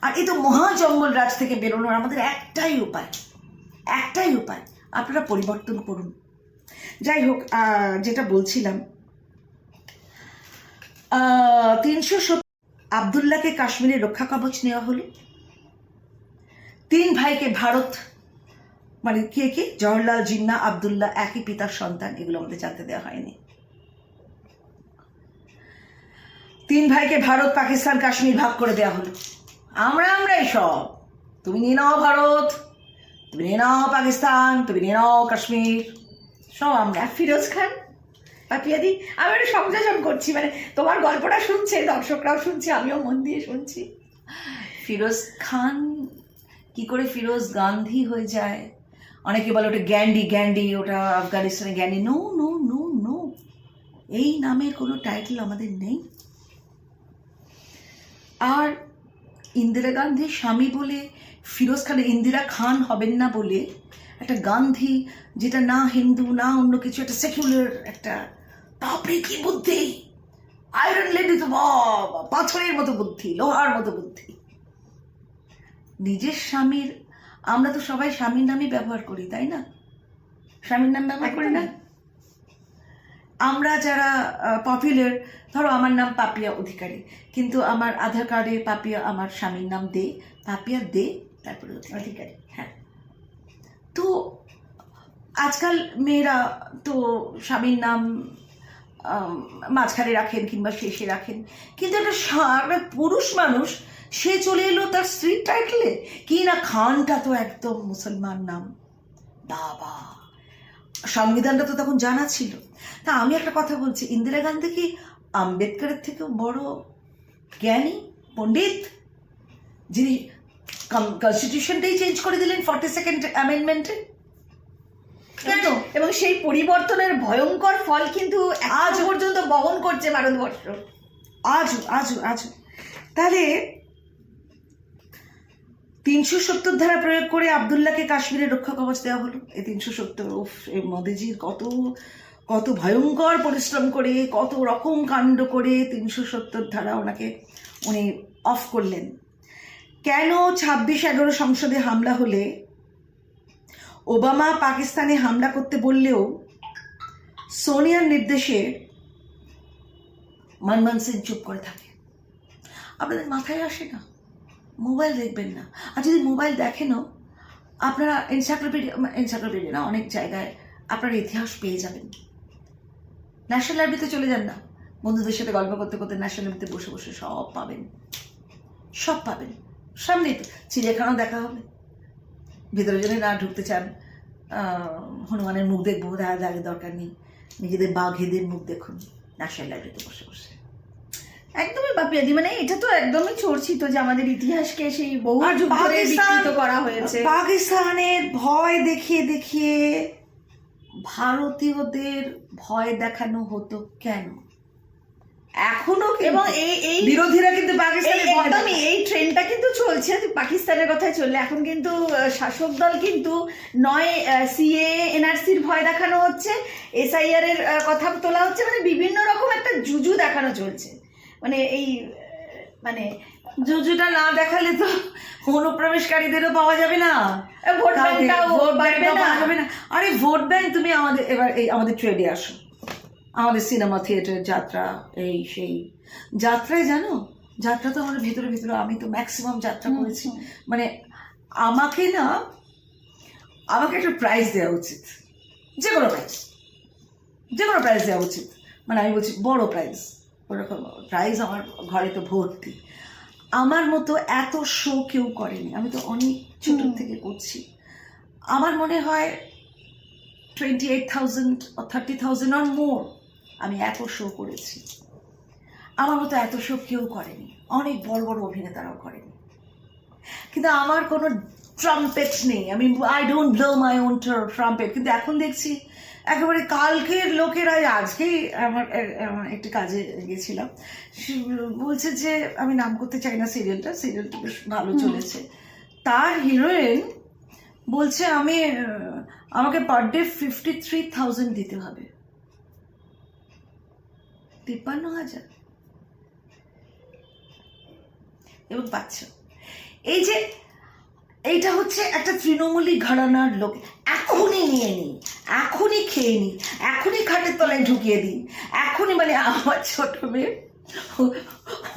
আর এই তো মহাজঙ্গল রাজ থেকে বেরোনোর আমাদের একটাই উপায়, আপনারা পরিবর্তন করুন। যাই হোক, যেটা বলছিলাম, 370 আবদুল্লাহকে কাশ্মীরের রক্ষা কবচ নেওয়া হলো। 3 ভাইকে ভারত, মানে কে জওহরলাল, জিন্না, আবদুল্লাহ একই পিতার সন্তান, এগুলো আমাদের জানতে দেওয়া হয়নি। 3 ভাইকে ভারত, পাকিস্তান, কাশ্মীর ভাগ করে দেওয়া হলো। আমরাই সব, তুমি নিয়ে নাও ভারত, তুমি নিয়ে নাও পাকিস্তান, তুমি নিয়ে নাও কাশ্মীর, সব আমরা। ফিরোজ খান, পাপিয়াদি, আমি একটু সংযোজন করছি, মানে তোমার গল্পটা শুনছে, দর্শকরাও শুনছে, আমিও মন দিয়ে শুনছি। ফিরোজ খান কি করে ফিরোজ গান্ধী হয়ে যায়? অনেকে বলে ওটা গ্যান্ডি, ওটা আফগানিস্তানের গ্যান্ডি। নো, এই নামের কোনো টাইটেল আমাদের নেই। আর ইন্দিরা গান্ধীর স্বামী বলে ফিরোজ খান, ইন্দিরা খান হবেন না বলে একটা গান্ধী, যেটা না হিন্দু না অন্য কিছু, একটা সেকুলার একটা, বাপরে কি বুদ্ধি! আয়রন লেডি তো পাথরের মতো বুদ্ধি, লোহার মতো বুদ্ধি। নিজের স্বামীর, আমরা তো সবাই স্বামীর নামই ব্যবহার করি, তাই না? স্বামীর নাম ব্যবহার করি না আমরা যারা পপুলার? ধরো আমার নাম পাপিয়া অধিকারী, কিন্তু আমার আধার কার্ডে পাপিয়া আমার স্বামীর নাম দে, পাপিয়া দে, তারপরে অধিকারী। হ্যাঁ, তো আজকাল মেয়েরা তো স্বামীর নাম মাঝখানে রাখেন কিংবা শেষে রাখেন, কিন্তু একটা পুরুষ মানুষ, সে চলে এলো তার স্ত্রীর টাইটেলে। কি না, খানটা তো একদম মুসলমান নাম। বাবা, সংবিধানটা তো তখন জানা ছিল। তা আমি একটা কথা বলছি, ইন্দিরা গান্ধী কি আম্বেদকরের থেকেও বড় জ্ঞানী পণ্ডিত, যিনি কনস্টিটিউশনটাই চেঞ্জ করে দিলেন 42nd অ্যামেন্ডমেন্টে? কেন? এবং সেই পরিবর্তনের ভয়ঙ্কর ফল কিন্তু আজ পর্যন্ত বহন করছে ভারতবর্ষ। আজও তাহলে 370 ধারা প্রয়োগ করে আবদুল্লাহকে কাশ্মীরের রক্ষা কবচ দেওয়া হলো। এই 370, এই মোদিজির কত ভয়ঙ্কর পরিশ্রম করে, কত রকম কাণ্ড করে 370 ধারা উনি অফ করলেন। কেন 26/11 সংসদে হামলা হলে ওবামা পাকিস্তানে হামলা করতে বললেও সোনিয়ার নির্দেশে মনমোহন সিং চুপ করে থাকে? আপনাদের মাথায় আসে না? মোবাইল দেখবেন না, আর যদি মোবাইল দেখেনও আপনারা এনসাইক্লোপিডিয়া না, অনেক জায়গায় আপনারা ইতিহাস পেয়ে যাবেন। ন্যাশনাল লাইব্রেরিতে চলে যান না, বন্ধুদের সাথে গল্প করতে করতে ন্যাশনাল লাইব্রেরিতে বসে সব পাবেন। সামনেই তো চিড়িয়াখানাও দেখা হবে। ভিতরে যদি না ঢুকতে চান, হনুমানের মুখ দেখবো, আগে দরকার নেই, নিজেদের বাঘেদের মুখ দেখুন ন্যাশনাল লাইব্রেরিতে বসে। একদমই বাপিয়াদি, মানে এটা তো একদমই চর্চিত যে আমাদের ইতিহাসকে সেই বহু যুগ ধরে বিকৃত করা হয়েছে। পাকিস্তানের ভয় দেখিয়ে ভারতীয়দের ভয় দেখানো হতো কেন? এখনো এবং এই বিরোধীরা কিন্তু পাকিস্তানের একদমই এই ট্রেন্ডটা কিন্তু চলছে। পাকিস্তানের কথায় চললে এখন কিন্তু শাসক দল কিন্তু নয় সিএ এনআরসির ভয় দেখানো হচ্ছে, এসআইআর এর কথা তোলা হচ্ছে, মানে বিভিন্ন রকম একটা জুজু দেখানো চলছে। মানে এই জুজুটা না দেখালে তো অনুপ্রবেশকারীদেরও পাওয়া যাবে না, ভোট ব্যাংকটাও যাবে না। আরে ভোট ব্যাংক, তুমি আমাদের ট্রেডে আসো, আমাদের সিনেমা থিয়েটার যাত্রা, এই সেই যাত্রায়, জানো যাত্রা তো আমাদের ভেতরে আমি তো ম্যাক্সিমাম যাত্রা করেছি। মানে আমাকে একটা প্রাইজ দেওয়া উচিত, যে কোনো প্রাইজ দেওয়া উচিত। মানে আমি বলছি বড় প্রাইজ, ওরকম প্রাইজ আমার ঘরে তো ভর্তি। আমার মতো এত শো কেউ করেনি, আমি তো অনেক ছোট থেকে করছি। আমার মনে হয় 28,000 or 30,000 or more আমি এত শো করেছি। আমার মতো এত শো কেউ করেনি, অনেক বড় বড় অভিনেতারাও করেনি। কিন্তু আমার কোনো ট্রাম্পেট নেই, I don't blow my own trumpet. কিন্তু এখন দেখছি একেবারে কালকের লোকেরা আজকেই আমার একটি কাজে গেছিলাম, সে বলছে যে আমি নাম করতে চাই না, সিরিয়ালটা বেশ ভালো চলেছে, তার হিরোইন বলছে আমাকে পার ডে 53,000 দিতে হবে। 53,000 এবং পাচ্ছ। এইটা হচ্ছে একটা তৃণমূলী ঘরানার লোক। এখনই নিয়ে নিই, এখনই খেয়ে নিই, এখনই খাটের তলায় ঢুকিয়ে দিই, এখনই। মানে আমার ছোট মেয়ে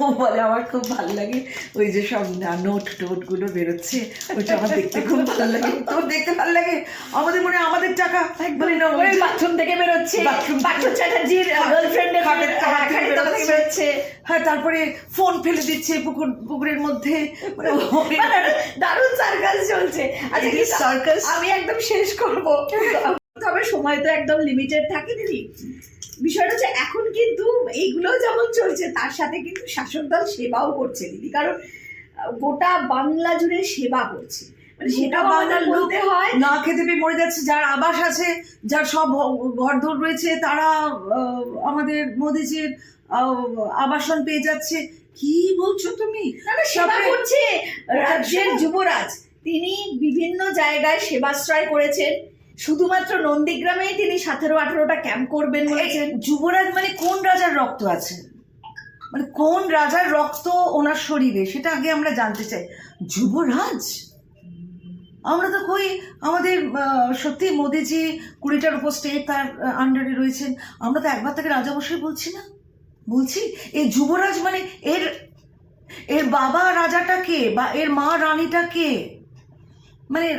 ও বলে আমার খুব ভালো লাগে ওই যে সব নোটগুলো বেরোচ্ছে, ওইটা আমার দেখতে খুব ভালো লাগে। তোর দেখতে ভালো লাগে? আমাদের মনে হয় আমাদের টাকা একবারে না, ওই বাথরুম থেকে বেরোচ্ছে, পার্থ চ্যাটার্জির গার্লফ্রেন্ডের খাটের তলা থেকে বেরোচ্ছে। হ্যাঁ, তারপরে ফোন ফেলে দিচ্ছে পুকুরের মধ্যে। দারুণ সার্কাস চলছে। আচ্ছা, এই সার্কাস আমি একদম শেষ করব, তবে সময় তো একদম লিমিটেড থাকে দিদি। বিষয়টা হচ্ছে এখন কিন্তু এইগুলো যেমন চলছে তার সাথে কিন্তু শাসক দল সেবাও করছে দিদি, কারণ গোটা বাংলা জুড়ে সেবা করছে। মানে সেটা বাংলার বলতে হয়, না খেতে পেয়ে মরে যাচ্ছে, যার আবাস আছে, যার সব ঘরদোর রয়েছে, তারা আমাদের মোদিজির আবাসন পেয়ে যাচ্ছে। কি বলছো তুমি? সেবা করছে। রাজ্যের যুবরাজ তিনি বিভিন্ন জায়গায় সেবাশ্রয় করেছেন, শুধুমাত্র নন্দীগ্রামেই তিনি 17-18টা ক্যাম্প করবেন বলেছেন। যুবরাজ মানে কোন রাজার রক্ত আছে, মানে কোন রাজার রক্ত ওনার শরীরে, সেটা আগে আমরা জানতে চাই। যুবরাজ, আমরা তো কই আমাদের সত্যি মোদিজি 20টার উপর স্টেট তার আন্ডারে রয়েছেন, আমরা তো একবার তাকে রাজামশাই বলছি না, বলছি। এই যুবরাজ মানে এর বাবা রাজাটা কে বা এর মা রানীটা কে? মানে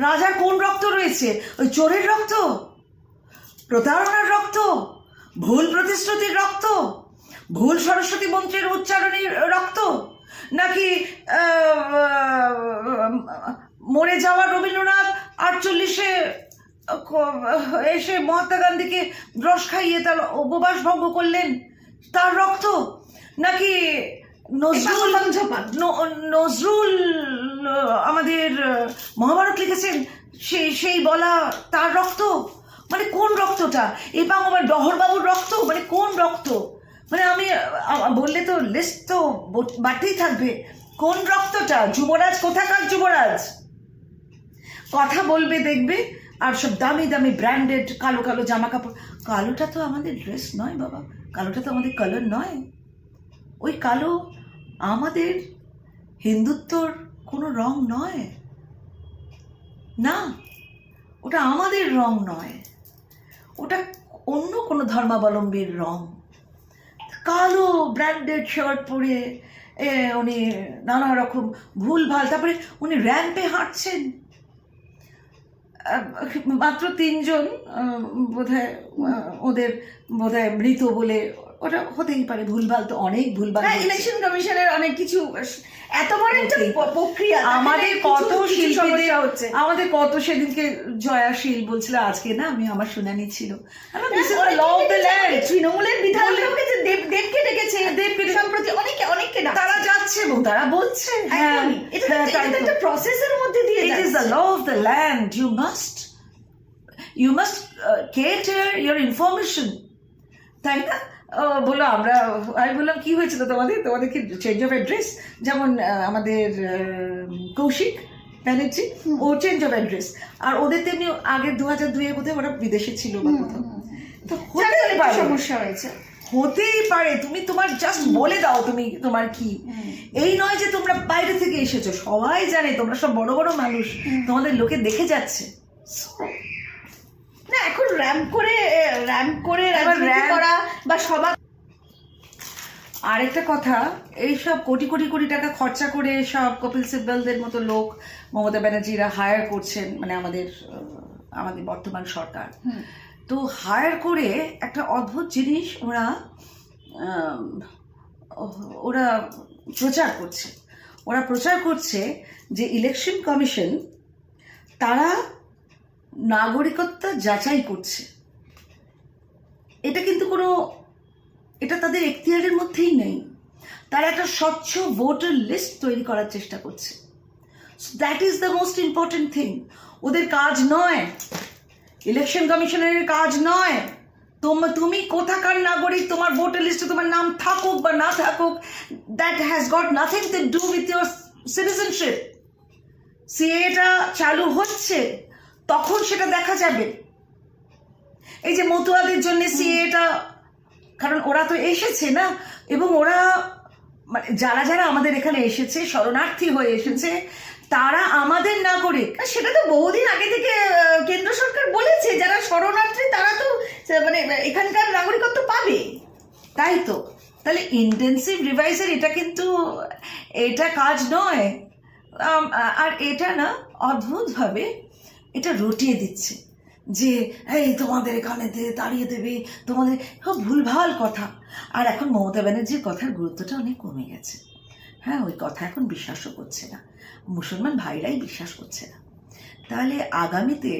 রাজার কোন রক্ত রয়েছে? ওই চোরের রক্ত, প্রতারণার রক্ত, ভুল প্রতিশ্রুতির রক্ত, ভুল সরস্বতী মন্ত্রের উচ্চারণের রক্ত, নাকি মরে যাওয়া রবীন্দ্রনাথ 48-এ এসে মহাত্মা গান্ধীকে রস খাইয়ে তার উপবাস ভঙ্গ করলেন তার রক্ত, নাকি নজরুল আমাদের মহাভারত লিখেছেন সেই বলা তার রক্ত? মানে কোন রক্তটা? এবং আমার ডহরবাবুর রক্ত, মানে কোন রক্ত? মানে আমি বললে তো লিস্ট তো বাড়তেই থাকবে। কোন রক্তটা? যুবরাজ কোথাকার যুবরাজ? কথা বলবে দেখবে, আর সব দামি দামি ব্র্যান্ডেড কালো কালো জামা কাপড়। কালোটা তো আমাদের ড্রেস নয় বাবা, কালোটা তো আমাদের কালার নয়। ওই কালো আমাদের হিন্দুত্বর কোনো রং নয়, না, ওটা আমাদের রং নয়, ওটা অন্য কোনো ধর্মাবলম্বীর রং। কালো ব্র্যান্ডেড শার্ট পরে উনি নানা রকম ভুলভাল, তারপরে উনি র্যাম্পে হাঁটছেন। মাত্র 3 জন বোধহয় ওদের বোধহয় মৃত বলে, ওটা হতেই পারে, ভুলভাল তো অনেক ভুলভাল। ইলেকশন কমিশনের অনেক কিছু, এত বড় একটা প্রক্রিয়া, আমাদের কত শিল্পীদের হচ্ছে, আমাদের কত সেদিনকে জয়াশীল বলছিল আজকে না, আমি আমার শুনানি ছিল, তৃণমূলের বিধায়ককে যে দেবকে ডেকেছে, দেবকে সম্প্রতি অনেককে তারা যাচ্ছে এবং তারা বলছে এটা একটা প্রসেসের মধ্যে দিয়ে it is the law of the land. You must cater your information, তাই না? বলো, আমি বললাম কি হয়েছিল তোমাদের কি চেঞ্জ অফ অ্যাড্রেস? যেমন আমাদের কৌশিক ব্যানার্জি, ও চেঞ্জ অফ অ্যাড্রেস, আর ওদের তেমনি আগের 2002-এ বোধহয় ওরা বিদেশে ছিল বা কোথাও। তো হতেই পারে, সমস্যা হয়েছে, হতেই পারে। তুমি তোমার জাস্ট বলে দাও তুমি তোমার কি। এই নয় যে তোমরা বাইরে থেকে এসেছো, সবাই জানে তোমরা সব বড় বড় মানুষ, তোমাদের লোকে দেখে যাচ্ছে না। এখন র্যাম্প করে রাজনীতি করা বা সভা। আরেকটা কথা, এইসব কোটি কোটি কোটি টাকা খরচা করে সব কপিল সিব্বলদের মতো লোক মমতা ব্যানার্জিরা হায়ার করছেন, মানে আমাদের বর্তমান সরকার। তো হায়ার করে একটা অদ্ভুত জিনিস ওরা প্রচার করছে যে ইলেকশন কমিশন তারা নাগরিকত্ব যাচাই করছে। এটা কিন্তু এটা তাদের এখতিয়ারের মধ্যেই নেই। তারা একটা স্বচ্ছ ভোটার লিস্ট তৈরি করার চেষ্টা করছে। That is the most important thing. ওদের কাজ নয় ইলেকশন কমিশনারের কাজ নয়। তুমি কোথাকার নাগরিক, তোমার ভোটার লিস্টে তোমার নাম থাকুক বা না থাকুক, that has got nothing to do with your citizenship. সিএটা চালু হচ্ছে, তখন সেটা দেখা যাবে। এই যে মতুয়াদের জন্য সিএটা, কারণ ওরা তো এসেছে না, এবং ওরা মানে যারা যারা আমাদের এখানে এসেছে, শরণার্থী হয়ে এসেছে, তারা আমাদের নাগরিক। আর সেটা তো বহুদিন আগে থেকে কেন্দ্র সরকার বলেছে, যারা শরণার্থী তারা তো মানে এখানকার নাগরিকত্ব পাবে। তাই তো, তাহলে ইন্টেন্সিভ রিভাইজের এটা কিন্তু এটা কাজ নয়। আর এটা না অদ্ভুতভাবে এটা রটিয়ে দিচ্ছে যে এই তোমাদের এখানে তাড়িয়ে দেবে, তোমাদের খুব ভুলভাল কথা। আর এখন মমতা ব্যানার্জির কথার গুরুত্বটা অনেক কমে গেছে। হ্যাঁ, ওই কথা এখন বিশ্বাসও করছে না, মুসলমান ভাইরাই বিশ্বাস করছে না। তাহলে আগামীতে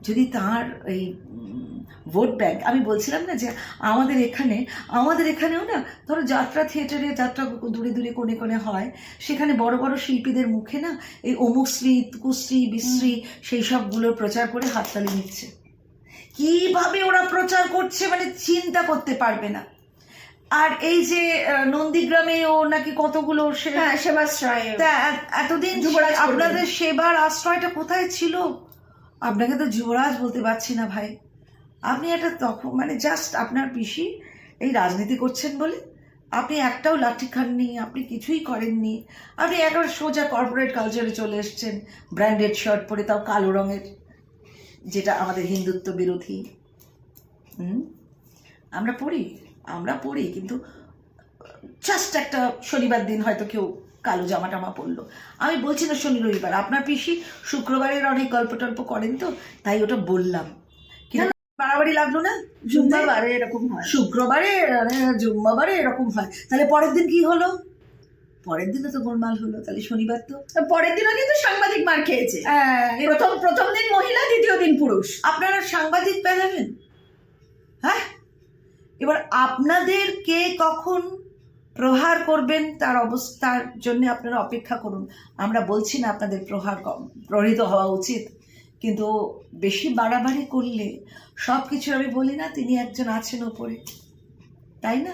যদি তার এই ভোট ব্যাংক, আমি বলছিলাম না যে আমাদের এখানেও না ধরো যাত্রা থিয়েটারে যাত্রা দূরে দূরে কোণে কোণে হয়, সেখানে বড় বড় শিল্পীদের মুখে না এই অমুকশ্রী কুশ্রী বিশ্রী সেই সবগুলোর প্রচার করে হাততালি নিচ্ছে। কিভাবে ওরা প্রচার করছে মানে চিন্তা করতে পারবে না। আর এই যে নন্দীগ্রামে ও নাকি কতগুলো সেবাশ্রয়, এতদিন যুবরাজ আপনাদের সেবার আশ্রয়টা কোথায় ছিল? আপনাকে তো যুবরাজ বলতে পারছি না ভাই। আপনি একটা তখন মানে জাস্ট আপনার পিসি এই রাজনীতি করছেন বলে আপনি একটাও লাঠি খাননি, আপনি কিছুই করেননি। আপনি একেবারে সোজা কর্পোরেট কালচারে চলে এসছেন, ব্র্যান্ডেড শার্ট পরে, তাও কালো রঙের, যেটা আমাদের হিন্দুত্ব বিরোধী। আমরা পড়ি কিন্তু জাস্ট একটা শনিবার দিন হয়তো কেউ কালো জামা টামা পরলো। আমি বলছি না শনি রবিবার, আপনার পিসি শুক্রবারের অনেক গল্প টল্প করেন, তো তাই ওটা বললাম। কিন্তু বাড়াবাড়ি লাগলো না? জুম্মাবারে এরকম হয়, শুক্রবারে জুম্মাবারে এরকম হয়, তাহলে পরের দিন কি হলো? পরের দিনও তো গোলমাল হলো। তাহলে শনিবার তো পরের দিনও কিন্তু সাংবাদিক মার খেয়েছে। প্রথম দিন মহিলা, দ্বিতীয় দিন পুরুষ। আপনারা সাংবাদিক পেলাবেন? হ্যাঁ, এবার আপনাদের কে কখন প্রহার করবেন তার অবস্থার জন্য আপনারা অপেক্ষা করুন। আমরা বলছি না আপনাদের প্রহরিত হওয়া উচিত, কিন্তু বেশি বাড়াবাড়ি করলে সব কিছু, আমি বলি না তিনি একজন আছেন ওপরে, তাই না?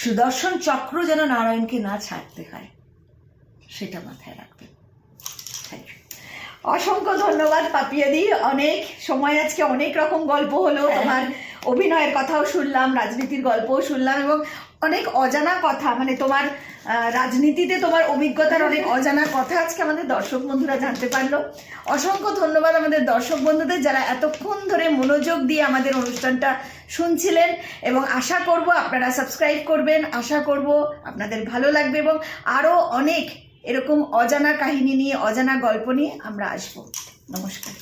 সুদর্শন চক্র যেন নারায়ণকে না ছাড়তে হয়, সেটা মাথায় রাখবেন। Thank you. অসংখ্য ধন্যবাদ পাপিয়াদি। অনেক সময় আজকে অনেক রকম গল্প হলো, তোমার অভিনয়ের কথাও শুনলাম, রাজনীতির গল্পও শুনলাম, এবং অনেক অজানা কথা, মানে তোমার রাজনীতিতে তোমার অভিজ্ঞতার অনেক অজানা কথা আজকে আমাদের দর্শক বন্ধুরা জানতে পারলো। অসংখ্য ধন্যবাদ আমাদের দর্শক বন্ধুদের, যারা এতক্ষণ ধরে মনোযোগ দিয়ে আমাদের অনুষ্ঠানটা শুনছিলেন, এবং আশা করব আপনারা সাবস্ক্রাইব করবেন, আশা করব আপনাদের ভালো লাগবে, এবং আরও অনেক এরকম অজানা কাহিনী নিয়ে, অজানা গল্প নিয়ে আমরা আসবো। নমস্কার।